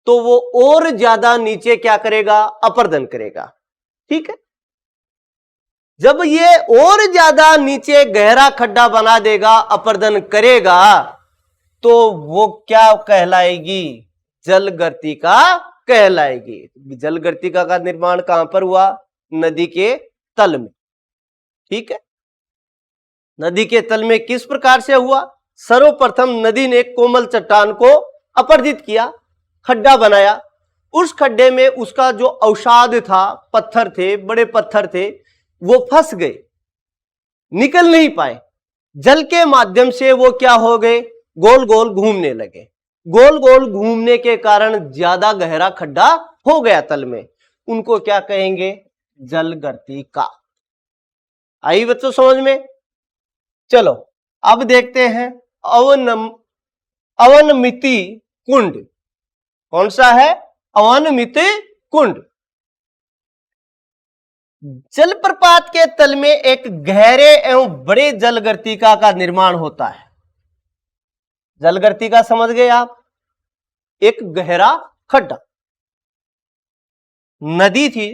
तो वो और ज्यादा नीचे क्या करेगा, अपर्दन करेगा, ठीक है। जब ये और ज्यादा नीचे गहरा खड्डा बना देगा, अपर्दन करेगा, तो वो क्या कहलाएगी, जल गर्तिका कहलाएगी। जल गर्तिका का निर्माण कहां पर हुआ, नदी के तल में। ठीक है, नदी के तल में किस प्रकार से हुआ? सर्वप्रथम नदी ने कोमल चट्टान को अपरजित किया, खड्डा बनाया, उस खड्डे में उसका जो अवसाद था, पत्थर थे, बड़े पत्थर थे, वो फंस गए, निकल नहीं पाए। जल के माध्यम से वो क्या हो गए? गोल गोल घूमने लगे। गोल गोल घूमने के कारण ज्यादा गहरा खड्डा हो गया तल में, उनको क्या कहेंगे? जलगर्तिका। आई बच्चों समझ में? चलो अब देखते हैं अवनमिति कुंड। कौन सा है? अवनमिति कुंड। जलप्रपात के तल में एक गहरे एवं बड़े जलगर्तिका का निर्माण होता है। जलगर्तिका समझ गए आप? एक गहरा खड्डा, नदी थी,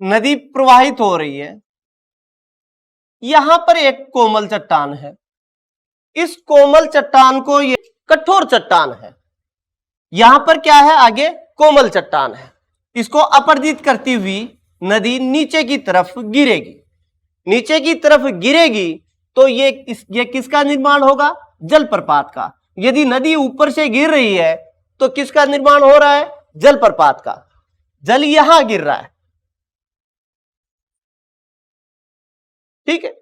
नदी प्रवाहित हो रही है, यहां पर एक कोमल चट्टान है, इस कोमल चट्टान को, ये कठोर चट्टान है, यहां पर क्या है? आगे कोमल चट्टान है, इसको अपरजित करती हुई नदी नीचे की तरफ गिरेगी। नीचे की तरफ गिरेगी तो ये किसका निर्माण होगा? जलप्रपात का। यदि नदी ऊपर से गिर रही है तो किसका निर्माण हो रहा है? जलप्रपात का। जल यहां गिर रहा है, ठीक है।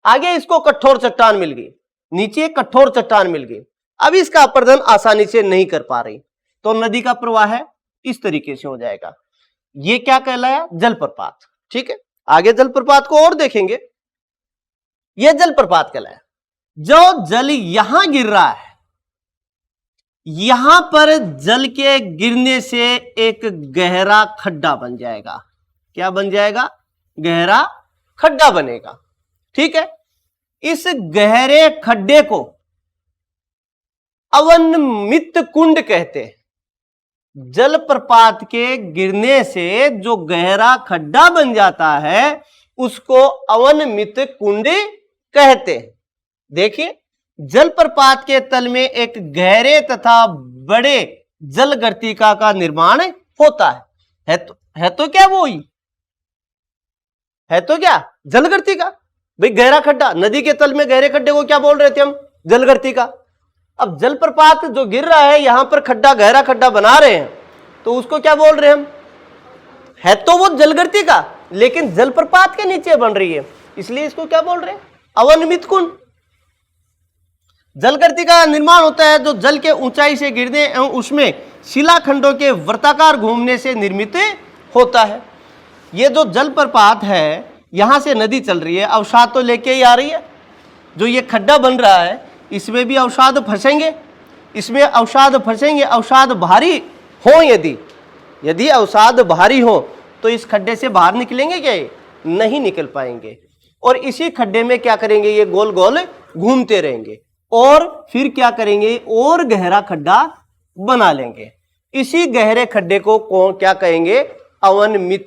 आगे इसको कठोर चट्टान मिल गई, नीचे कठोर चट्टान मिल गई, अब इसका अपर्दन आसानी से नहीं कर पा रही, तो नदी का प्रवाह है इस तरीके से हो जाएगा। ये क्या कहलाया? जलप्रपात। ठीक है, आगे जलप्रपात को और देखेंगे। यह जलप्रपात कहलाया। जो जल यहां गिर रहा है, यहां पर जल के गिरने से एक गहरा खड्डा बन जाएगा। क्या बन जाएगा? गहरा खड्डा बनेगा। ठीक है, इस गहरे खड्डे को अवनमित कुंड कहते हैं। जलप्रपात के गिरने से जो गहरा खड्डा बन जाता है उसको अवनमित कुंड कहते हैं। देखिए, जलप्रपात के तल में एक गहरे तथा बड़े जलगर्तिका का निर्माण होता है। है तो क्या वो ही है? तो क्या जलगर्तिका? भाई गहरा खड्डा, नदी के तल में गहरे खड्डे को क्या बोल रहे थे हम? जलगर्तिका। अब जलप्रपात जो गिर रहा है, यहां पर खड्डा, गहरा खड्डा बना रहे हैं, तो उसको क्या बोल रहे हैं हम? है तो वो जलगर्तिका, लेकिन जलप्रपात के नीचे बन रही है, इसलिए इसको क्या बोल रहे हैं? अवनमित कुंड। जलगर्तिका का निर्माण होता है जो जल के ऊंचाई से गिरने एवं उसमें शिलाखंडों के वृत्ताकार घूमने से निर्मित होता है। ये जो जलप्रपात है, यहां से नदी चल रही है, अवसाद तो लेके ही आ रही है। जो ये खड्डा बन रहा है, इसमें भी अवसाद फंसेंगे, इसमें अवसाद फंसेंगे। अवसाद भारी हो, यदि अवसाद भारी हो तो इस खड्डे से बाहर निकलेंगे क्या? ये नहीं निकल पाएंगे, और इसी खड्डे में क्या करेंगे? ये गोल गोल घूमते रहेंगे, और फिर क्या करेंगे? और गहरा खड्डा बना लेंगे। इसी गहरे खड्डे को क्या कहेंगे? अवनमित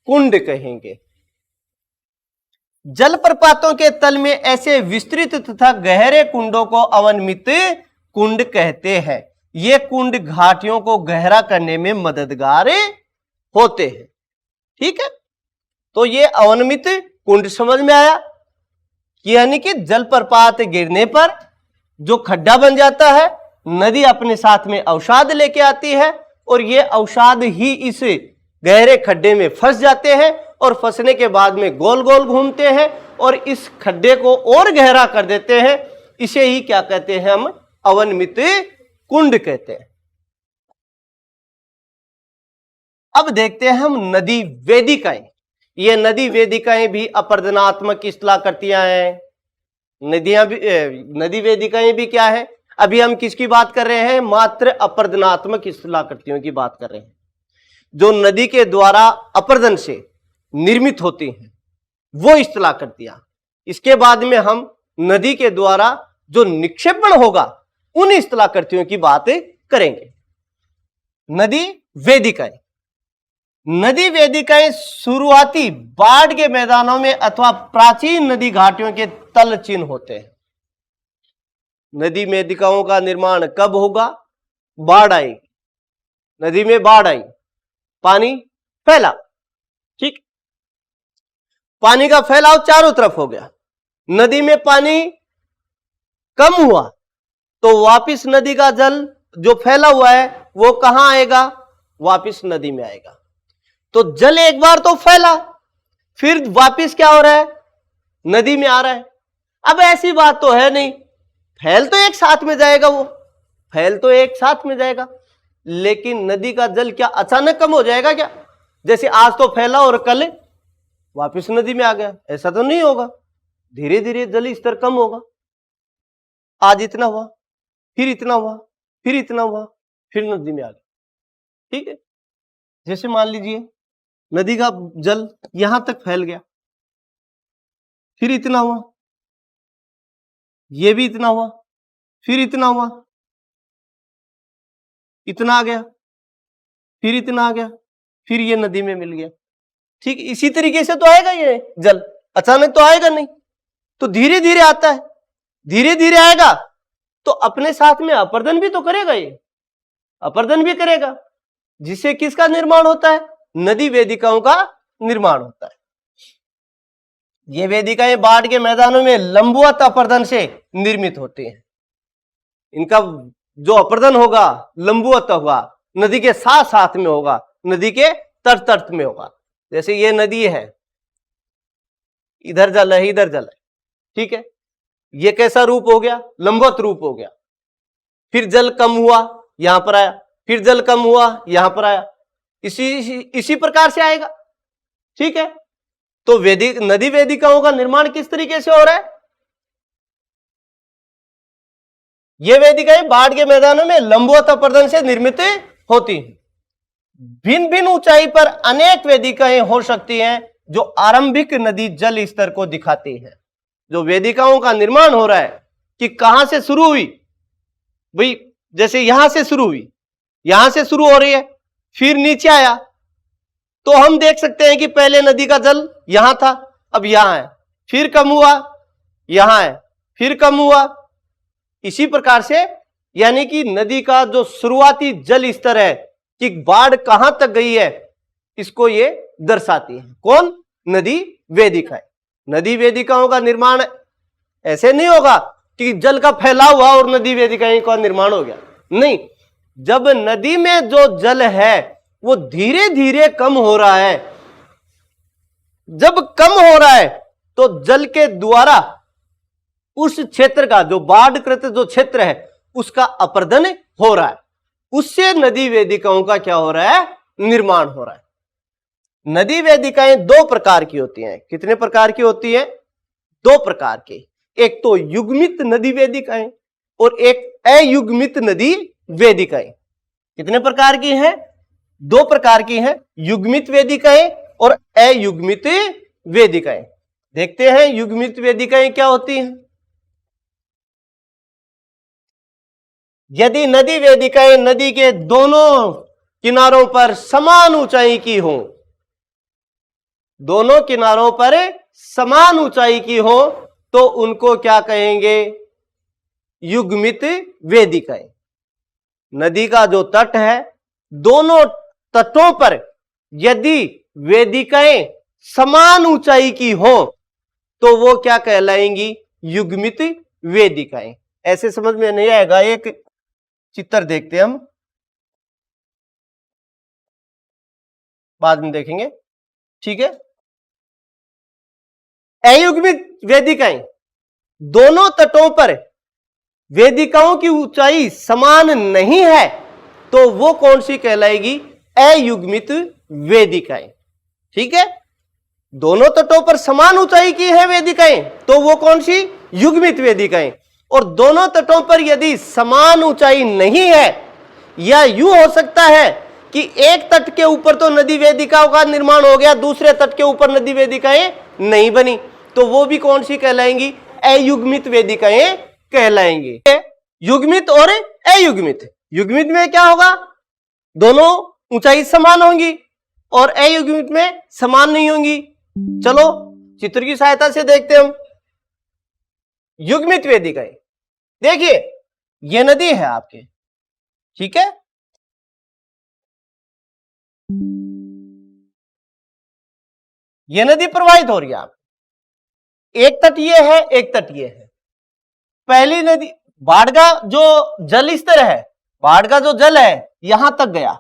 कुंड कहेंगे। जलप्रपातों के तल में ऐसे विस्तृत तथा गहरे कुंडों को अवनमित कुंड कहते हैं। ये कुंड घाटियों को गहरा करने में मददगार होते हैं। ठीक है, तो ये अवनमित कुंड समझ में आया, यानी कि जलप्रपात गिरने पर जो खड्डा बन जाता है, नदी अपने साथ में अवसाद लेके आती है, और ये अवसाद ही इस गहरे खड्डे में फंस जाते हैं, और फंसने के बाद में गोल गोल घूमते हैं और इस खड्डे को और गहरा कर देते हैं। इसे ही क्या कहते हैं हम? अवनमित कुंड कहते हैं। अब देखते हैं हम नदी वेदिकाएं। ये नदी वेदिकाएं भी अपर्दनात्मक स्थलाकृतियां हैं। नदी वेदिकाएं भी क्या है? अभी हम किसकी बात कर रहे हैं? मात्र अपर्दनात्मक स्थलाकृतियों की बात कर रहे हैं, जो नदी के द्वारा अपर्दन से निर्मित होती हैं, वो स्थलाकृतियां। इसके बाद में हम नदी के द्वारा जो निक्षेपण होगा, उन स्थलाकृतियों की बात करेंगे। नदी वेदिकाएं, नदी वेदिकाएं शुरुआती बाढ़ के मैदानों में अथवा प्राचीन नदी घाटियों के तल चिन्ह होते हैं। नदी वेदिकाओं का निर्माण कब होगा? बाढ़ आएगी, नदी में बाढ़ आई, पानी फैला, ठीक, पानी का फैलाव चारों तरफ हो गया, नदी में पानी कम हुआ तो वापिस नदी का जल जो फैला हुआ है वो कहां आएगा? वापिस नदी में आएगा। तो जल एक बार तो फैला, फिर वापिस क्या हो रहा है? नदी में आ रहा है। अब ऐसी बात तो है नहीं, फैल तो एक साथ में जाएगा, वो फैल तो एक साथ में जाएगा, लेकिन नदी का जल क्या अचानक कम हो जाएगा क्या? जैसे आज तो फैला और कल वापिस नदी में आ गया, ऐसा तो नहीं होगा। धीरे धीरे जल स्तर कम होगा। आज इतना हुआ, फिर इतना हुआ, फिर इतना हुआ, फिर नदी में आ गया, ठीक है। जैसे मान लीजिए नदी का जल यहां तक फैल गया, फिर इतना हुआ, ये भी इतना हुआ, फिर इतना हुआ, इतना आ गया, फिर इतना आ गया, फिर ये नदी में मिल गया, ठीक। इसी तरीके से तो आएगा ये जल, अचानक तो आएगा नहीं, तो धीरे धीरे आता है, धीरे धीरे आएगा तो अपने साथ में अपर्दन भी तो करेगा, ये अपर्दन भी करेगा, जिससे किसका निर्माण होता है? नदी वेदिकाओं का निर्माण होता है। ये वेदिकाएं बाढ़ के मैदानों में लंबवत अपर्दन से निर्मित होती हैं। इनका जो अपर्दन होगा लंबवत होगा, नदी के साथ साथ में होगा, नदी के तट तट में होगा। जैसे ये नदी है, इधर जल है, इधर जल है, ठीक है, ये कैसा रूप हो गया? लंबवत रूप हो गया। फिर जल कम हुआ, यहां पर आया, फिर जल कम हुआ, यहां पर आया, इसी प्रकार से आएगा, ठीक है। तो नदी वेदिकाओं का निर्माण किस तरीके से हो रहा है? ये वेदिकाएं बाढ़ के मैदानों में लंबवत अपर्दन से निर्मित होती हैं। भिन्न भिन्न ऊंचाई पर अनेक वेदिकाएं हो सकती हैं जो आरंभिक नदी जल स्तर को दिखाती हैं। जो वेदिकाओं का निर्माण हो रहा है कि कहां से शुरू हुई, भाई जैसे यहां से शुरू हुई, यहां से शुरू हो रही है, फिर नीचे आया, तो हम देख सकते हैं कि पहले नदी का जल यहां था, अब यहां है, फिर कम हुआ, यहां है, फिर कम हुआ। इसी प्रकार से यानी कि नदी का जो शुरुआती जल स्तर है कि बाढ़ कहां तक गई है, इसको ये दर्शाती है। कौन? नदी वेदिकाएं। नदी वेदिकाओं का निर्माण ऐसे नहीं होगा कि जल का फैलाव हुआ और नदी वेदिकाएं का निर्माण हो गया, नहीं। जब नदी में जो जल है वो धीरे धीरे कम हो रहा है, जब कम हो रहा है तो जल के द्वारा उस क्षेत्र का जो बाढ़कृत जो क्षेत्र है उसका अपर्दन हो रहा है, उससे नदी वेदिकाओं का क्या हो रहा है? निर्माण हो रहा है। नदी वेदिकाएं दो प्रकार की होती हैं। कितने प्रकार की होती हैं? दो प्रकार की। एक तो युग्मित नदी वेदिकाएं और एक अयुग्मित नदी वेदिकाएं। कितने प्रकार की हैं? दो प्रकार की हैं, युग्मित वेदिकाएं और अयुग्मित वेदिकाएं। देखते हैं युग्मित वेदिकाएं क्या होती हैं। यदि नदी वेदिकाएं नदी के दोनों किनारों पर समान ऊंचाई की हो, दोनों किनारों पर समान ऊंचाई की हो, तो उनको क्या कहेंगे? युग्मित वेदिकाएं। नदी का जो तट है, दोनों तटों पर यदि वेदिकाएं समान ऊंचाई की हो तो वो क्या कहलाएंगी? युग्मित वेदिकाएं। ऐसे समझ में नहीं आएगा, एक चित्र देखते हैं हम, बाद में देखेंगे, ठीक है। अयुग्मित वेदिकाएं, दोनों तटों पर वेदिकाओं की ऊंचाई समान नहीं है तो वो कौन सी कहलाएगी? अयुग्मित वेदिकाएं, ठीक है। दोनों तटों पर समान ऊंचाई की है वेदिकाएं तो वो कौन सी? युग्मित वेदिकाएं। और दोनों तटों पर यदि समान ऊंचाई नहीं है, या यूं हो सकता है कि एक तट के ऊपर तो नदी वेदिकाओं का निर्माण हो गया, दूसरे तट के ऊपर नदी वेदिकाएं नहीं बनी, तो वो भी कौन सी कहलाएंगी? अयुग्मित वेदिकाएं कहलाएंगी। युग्मित और अयुग्मित, युग्मित में क्या होगा, दोनों ऊंचाई समान होंगी और अयुग्मित में समान नहीं होंगी। चलो चित्र की सहायता से देखते हैं हम। युग्मित वेदिकाएं, देखिए ये नदी है आपके, ठीक है, ये नदी प्रवाहित हो रही है आप, एक तट ये है, एक तट ये है। पहली नदी बाढ़ का जो जल स्तर है, बाढ़ का जो जल है यहां तक गया,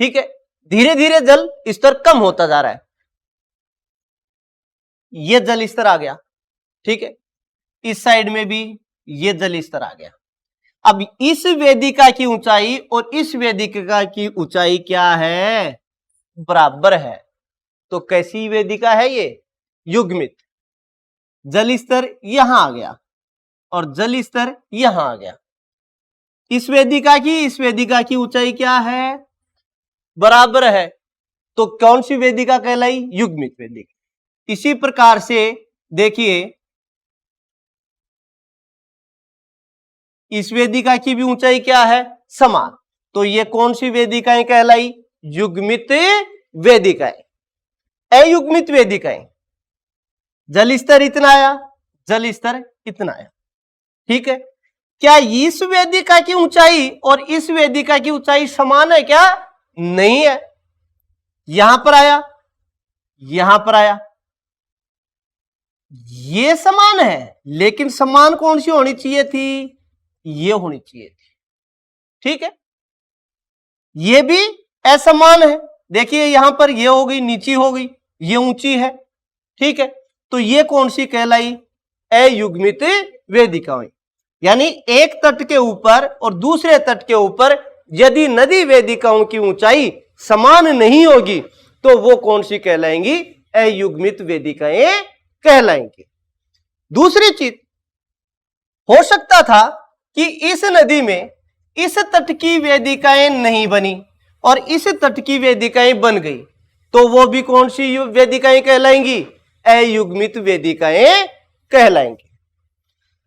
ठीक है, धीरे धीरे जल स्तर कम होता जा रहा है, ये जल स्तर आ गया, ठीक है, इस साइड में भी ये जल स्तर आ गया। अब इस वेदिका की ऊंचाई और इस वेदिका की ऊंचाई क्या है, बराबर है। तो कैसी वेदिका है ये, युग्मित। जल स्तर यहां आ गया और जल स्तर यहां आ गया। इस वेदिका की ऊंचाई क्या है, बराबर है। तो कौन सी वेदिका कहलाई, युग्मित वेदिका। इसी प्रकार से देखिए इस वेदिका की भी ऊंचाई क्या है, समान। तो ये कौन सी वेदिकाएं कहलाई, युग्मित वेदिकाएं। अयुग्मित वेदिकाएं, जल स्तर इतना आया, जल स्तर इतना आया, ठीक है। क्या इस वेदिका की ऊंचाई और इस वेदिका की ऊंचाई समान है क्या, नहीं है। यहां पर आया, यहां पर आया, ये समान है, लेकिन समान कौन सी होनी चाहिए थी, ये होनी चाहिए थी, ठीक है। ये भी असमान है, देखिए यहां पर ये हो गई, नीची हो गई, ये ऊंची है, ठीक है। तो ये कौन सी कहलाई, अयुग्मित वेदिकाएं। यानी एक तट के ऊपर और दूसरे तट के ऊपर यदि नदी वेदिकाओं की ऊंचाई समान नहीं होगी तो वो कौन सी कहलाएंगी, अयुग्मित वेदिकाएं कहलाएंगी। दूसरी चीज, हो सकता था कि इस नदी में इस तट की वेदिकाएं नहीं बनी और इस तट की वेदिकाएं बन गई, तो वो भी कौन सी वेदिकाएं कहलाएंगी, अयुग्मित वेदिकाएं कहलाएंगी।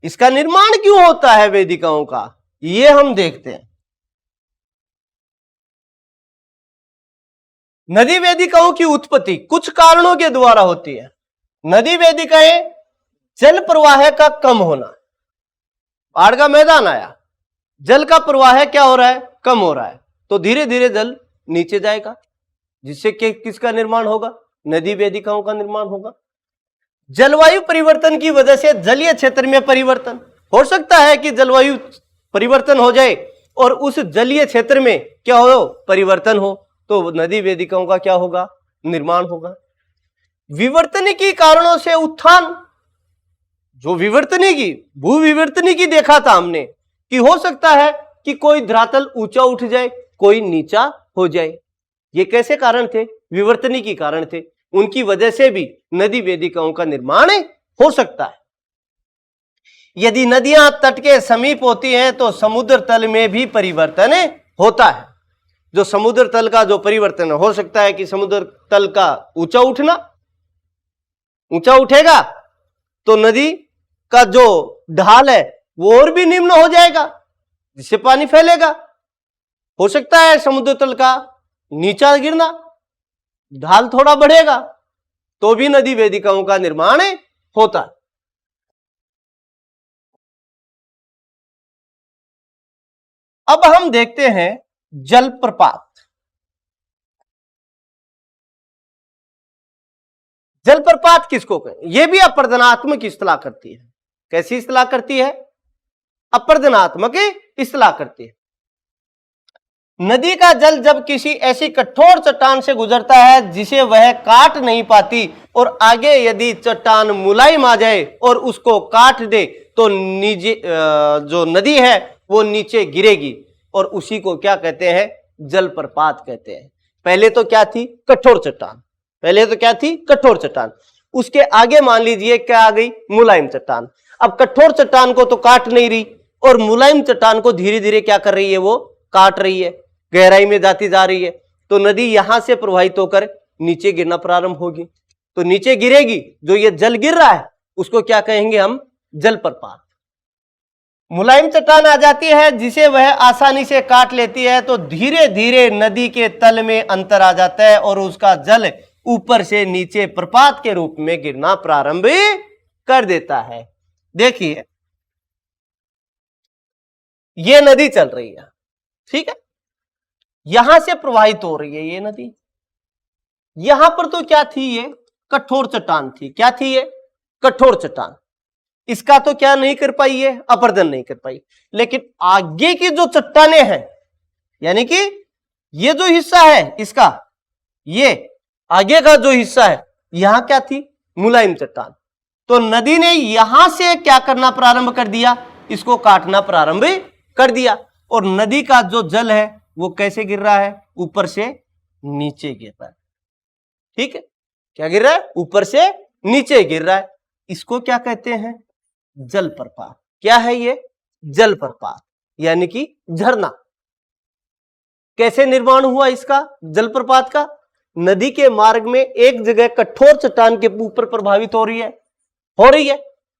इसका निर्माण क्यों होता है वेदिकाओं का, ये हम देखते हैं। नदी वेदिकाओं की उत्पत्ति कुछ कारणों के द्वारा होती है। नदी वेदिकाएं, जल प्रवाह का कम होना, बाढ़ का मैदान आया, जल का प्रवाह क्या हो रहा है, कम हो रहा है, तो धीरे धीरे जल नीचे जाएगा, जिससे किसका निर्माण होगा, नदी वेदिकाओं का निर्माण होगा। जलवायु परिवर्तन की वजह से जलीय क्षेत्र में परिवर्तन हो सकता है कि जलवायु परिवर्तन हो जाए और उस जलीय क्षेत्र में क्या हो, परिवर्तन हो, तो नदी वेदिकाओं का क्या होगा, निर्माण होगा। विवर्तनिकी कारणों से उत्थान, जो विवर्तनिकी, भू विवर्तनिकी देखा था हमने कि हो सकता है कि कोई धरातल ऊंचा उठ जाए, कोई नीचा हो जाए। ये कैसे कारण थे, विवर्तनिकी कारण थे, उनकी वजह से भी नदी वेदिकाओं का निर्माण हो सकता है। यदि नदियां तट के समीप होती हैं तो समुद्र तल में भी परिवर्तन होता है। जो समुद्र तल का जो परिवर्तन हो सकता है कि समुद्र तल का ऊंचा उठना, ऊंचा उठेगा तो नदी का जो ढाल है वो और भी निम्न हो जाएगा, जिससे पानी फैलेगा। हो सकता है समुद्र तल का नीचा गिरना, ढाल थोड़ा बढ़ेगा, तो भी नदी वेदिकाओं का निर्माण होता है। अब हम देखते हैं जलप्रपात। जलप्रपात किसको कहें, यह भी अपर्दनात्मक इस्तेलाह करती है। कैसी इस्तेलाह करती है, अपर्दनात्मक इस्तेलाह करती है। नदी का जल जब किसी ऐसी कठोर चट्टान से गुजरता है जिसे वह काट नहीं पाती और आगे यदि चट्टान मुलायम आ जाए और उसको काट दे तो नीचे जो नदी है वो नीचे गिरेगी और उसी को क्या कहते हैं, जलप्रपात कहते हैं। पहले तो क्या थी, कठोर चट्टान, पहले तो क्या थी, कठोर चट्टान, उसके आगे मान लीजिए क्या आ गई, मुलायम चट्टान। अब कठोर चट्टान को तो काट नहीं रही और मुलायम चट्टान को धीरे धीरे क्या कर रही है, वो काट रही है, गहराई में जाती जा रही है, तो नदी यहां से प्रवाहित होकर नीचे गिरना प्रारंभ होगी। तो नीचे गिरेगी, जो ये जल गिर रहा है उसको क्या कहेंगे हम, जलप्रपात। मुलायम चट्टान आ जाती है जिसे वह आसानी से काट लेती है, तो धीरे धीरे नदी के तल में अंतर आ जाता है और उसका जल ऊपर से नीचे प्रपात के रूप में गिरना प्रारंभ कर देता है। देखिए ये नदी चल रही है, ठीक है, यहां से प्रवाहित हो रही है ये नदी। यहां पर तो क्या थी, ये कठोर चट्टान थी। क्या थी ये? कठोर चट्टान। इसका तो क्या नहीं कर पाई, ये अपरदन नहीं कर पाई। लेकिन आगे की जो चट्टाने हैं, यानी कि ये जो हिस्सा है इसका, ये आगे का जो हिस्सा है, यहां क्या थी? मुलायम चट्टान। तो नदी ने यहां से क्या करना प्रारंभ कर दिया? इसको काटना प्रारंभ कर दिया। और नदी का जो जल है वो कैसे गिर रहा है? ऊपर से नीचे गिर रहा है। ठीक है, क्या गिर रहा है? ऊपर से नीचे गिर रहा है। इसको क्या कहते हैं? जलप्रपात। क्या है ये? जलप्रपात, यानी कि झरना। कैसे निर्माण हुआ इसका, जलप्रपात का? नदी के मार्ग में एक जगह कठोर चट्टान के ऊपर प्रभावित हो रही है।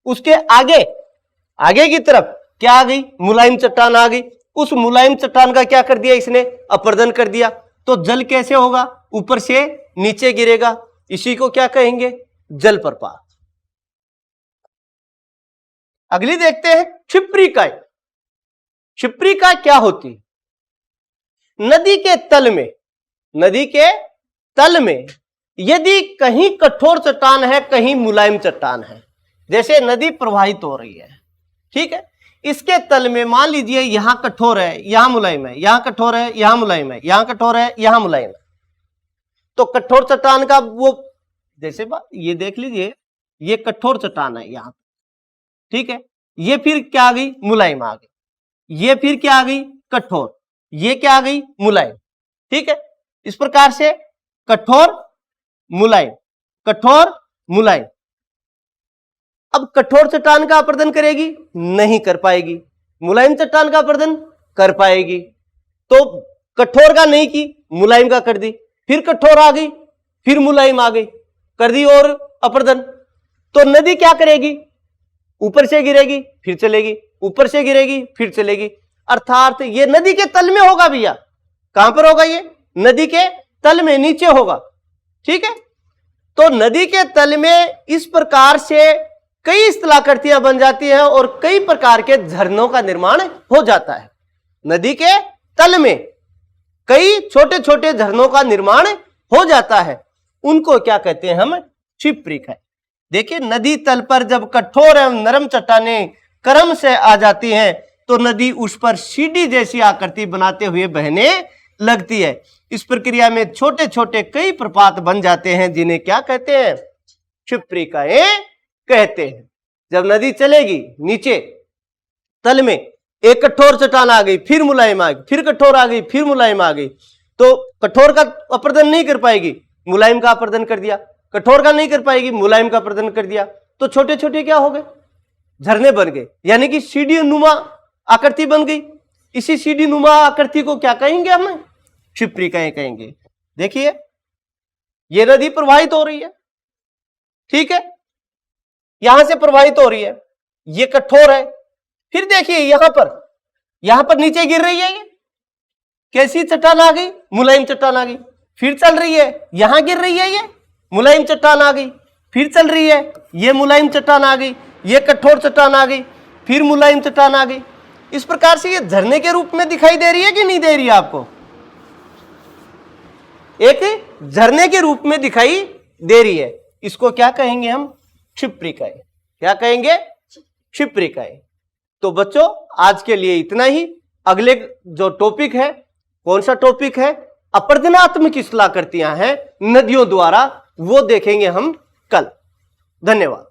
उसके आगे की तरफ क्या आ गई? मुलायम चट्टान आ गई। उस मुलायम चट्टान का क्या कर दिया इसने? अपरदन कर दिया। तो जल कैसे होगा? ऊपर से नीचे गिरेगा। इसी को क्या कहेंगे? जलप्रपात। अगली देखते हैं क्षिप्रिकाएं। क्षिप्रिका क्या होती? नदी के तल में यदि कहीं कठोर चट्टान है, कहीं मुलायम चट्टान है, जैसे नदी प्रवाहित हो रही है, ठीक है, इसके तल में मान लीजिए यहां कठोर है, यहां मुलायम है, यहां कठोर है, यहां मुलायम है, यहां कठोर है, यहां मुलायम है। तो कठोर चट्टान का वो, जैसे ये देख लीजिए, ये कठोर चट्टान है यहां, ठीक है, ये फिर क्या आ गई? मुलायम आ गई। ये फिर क्या आ गई? कठोर। ये क्या आ गई? मुलायम। ठीक है, इस प्रकार से कठोर मुलायम, कठोर मुलायम। अब कठोर चट्टान का अपरदन करेगी? नहीं कर पाएगी। मुलायम चट्टान का अपरदन कर पाएगी। तो कठोर का नहीं की, मुलायम का कर दी, फिर कठोर आ गई, फिर मुलायम आ गई, कर दी और अपरदन। तो नदी क्या करेगी? ऊपर से गिरेगी फिर चलेगी, ऊपर से गिरेगी फिर चलेगी। अर्थात ये नदी के तल में होगा भैया। कहां पर होगा? ये नदी के तल में, नीचे होगा। ठीक है, तो नदी के तल में इस प्रकार से कई स्थलाकृतियां बन जाती हैं और कई प्रकार के झरनों का निर्माण हो जाता है। नदी के तल में कई छोटे छोटे झरनों का निर्माण हो जाता है। उनको क्या कहते हैं हम? क्षिप्रिकाएं। देखिए, नदी तल पर जब कठोर एवं नरम चट्टानें क्रम से आ जाती हैं तो नदी उस पर सीढ़ी जैसी आकृति बनाते हुए बहने लगती है। इस प्रक्रिया में छोटे छोटे कई प्रपात बन जाते हैं, जिन्हें क्या कहते हैं? क्षिप्रिकाएं कहते हैं। जब नदी चलेगी नीचे तल में, एक कठोर चट्टान आ गई, फिर मुलायम आ गई, फिर कठोर आ गई, फिर मुलायम आ गई, तो कठोर का अपरदन नहीं कर पाएगी, मुलायम का अपरदन कर दिया। कठोर का नहीं कर पाएगी, मुलायम का अपरदन कर दिया। तो छोटे छोटे क्या हो गए? झरने बन गए, यानी कि सीढ़ी नुमा आकृति बन गई। इसी सीढ़ी नुमा आकृति को क्या कहेंगे हम? क्षिप्रिकाएं कहेंगे। देखिए, ये नदी प्रवाहित हो रही है, ठीक है, यहां से प्रवाहित हो रही है, ये कठोर है। फिर देखिए यहां पर नीचे गिर रही है। ये कैसी चट्टान आ गई? मुलायम चट्टान आ गई। फिर चल रही है, यहां गिर रही है, ये मुलायम चट्टान आ गई। फिर चल रही है, ये मुलायम चट्टान आ गई, ये कठोर चट्टान आ गई, फिर मुलायम चट्टान आ गई। इस प्रकार से ये झरने के रूप में दिखाई दे रही है कि नहीं दे रही है आपको? एक झरने के रूप में दिखाई दे रही है। इसको क्या कहेंगे हम? क्षिप्रिकाएं। क्या कहेंगे? क्षिप्रिकाएं। तो बच्चों, आज के लिए इतना ही। अगले जो टॉपिक है, कौन सा टॉपिक है? अपरदनात्मक स्थलाकृतियां हैं नदियों द्वारा, वो देखेंगे हम कल। धन्यवाद।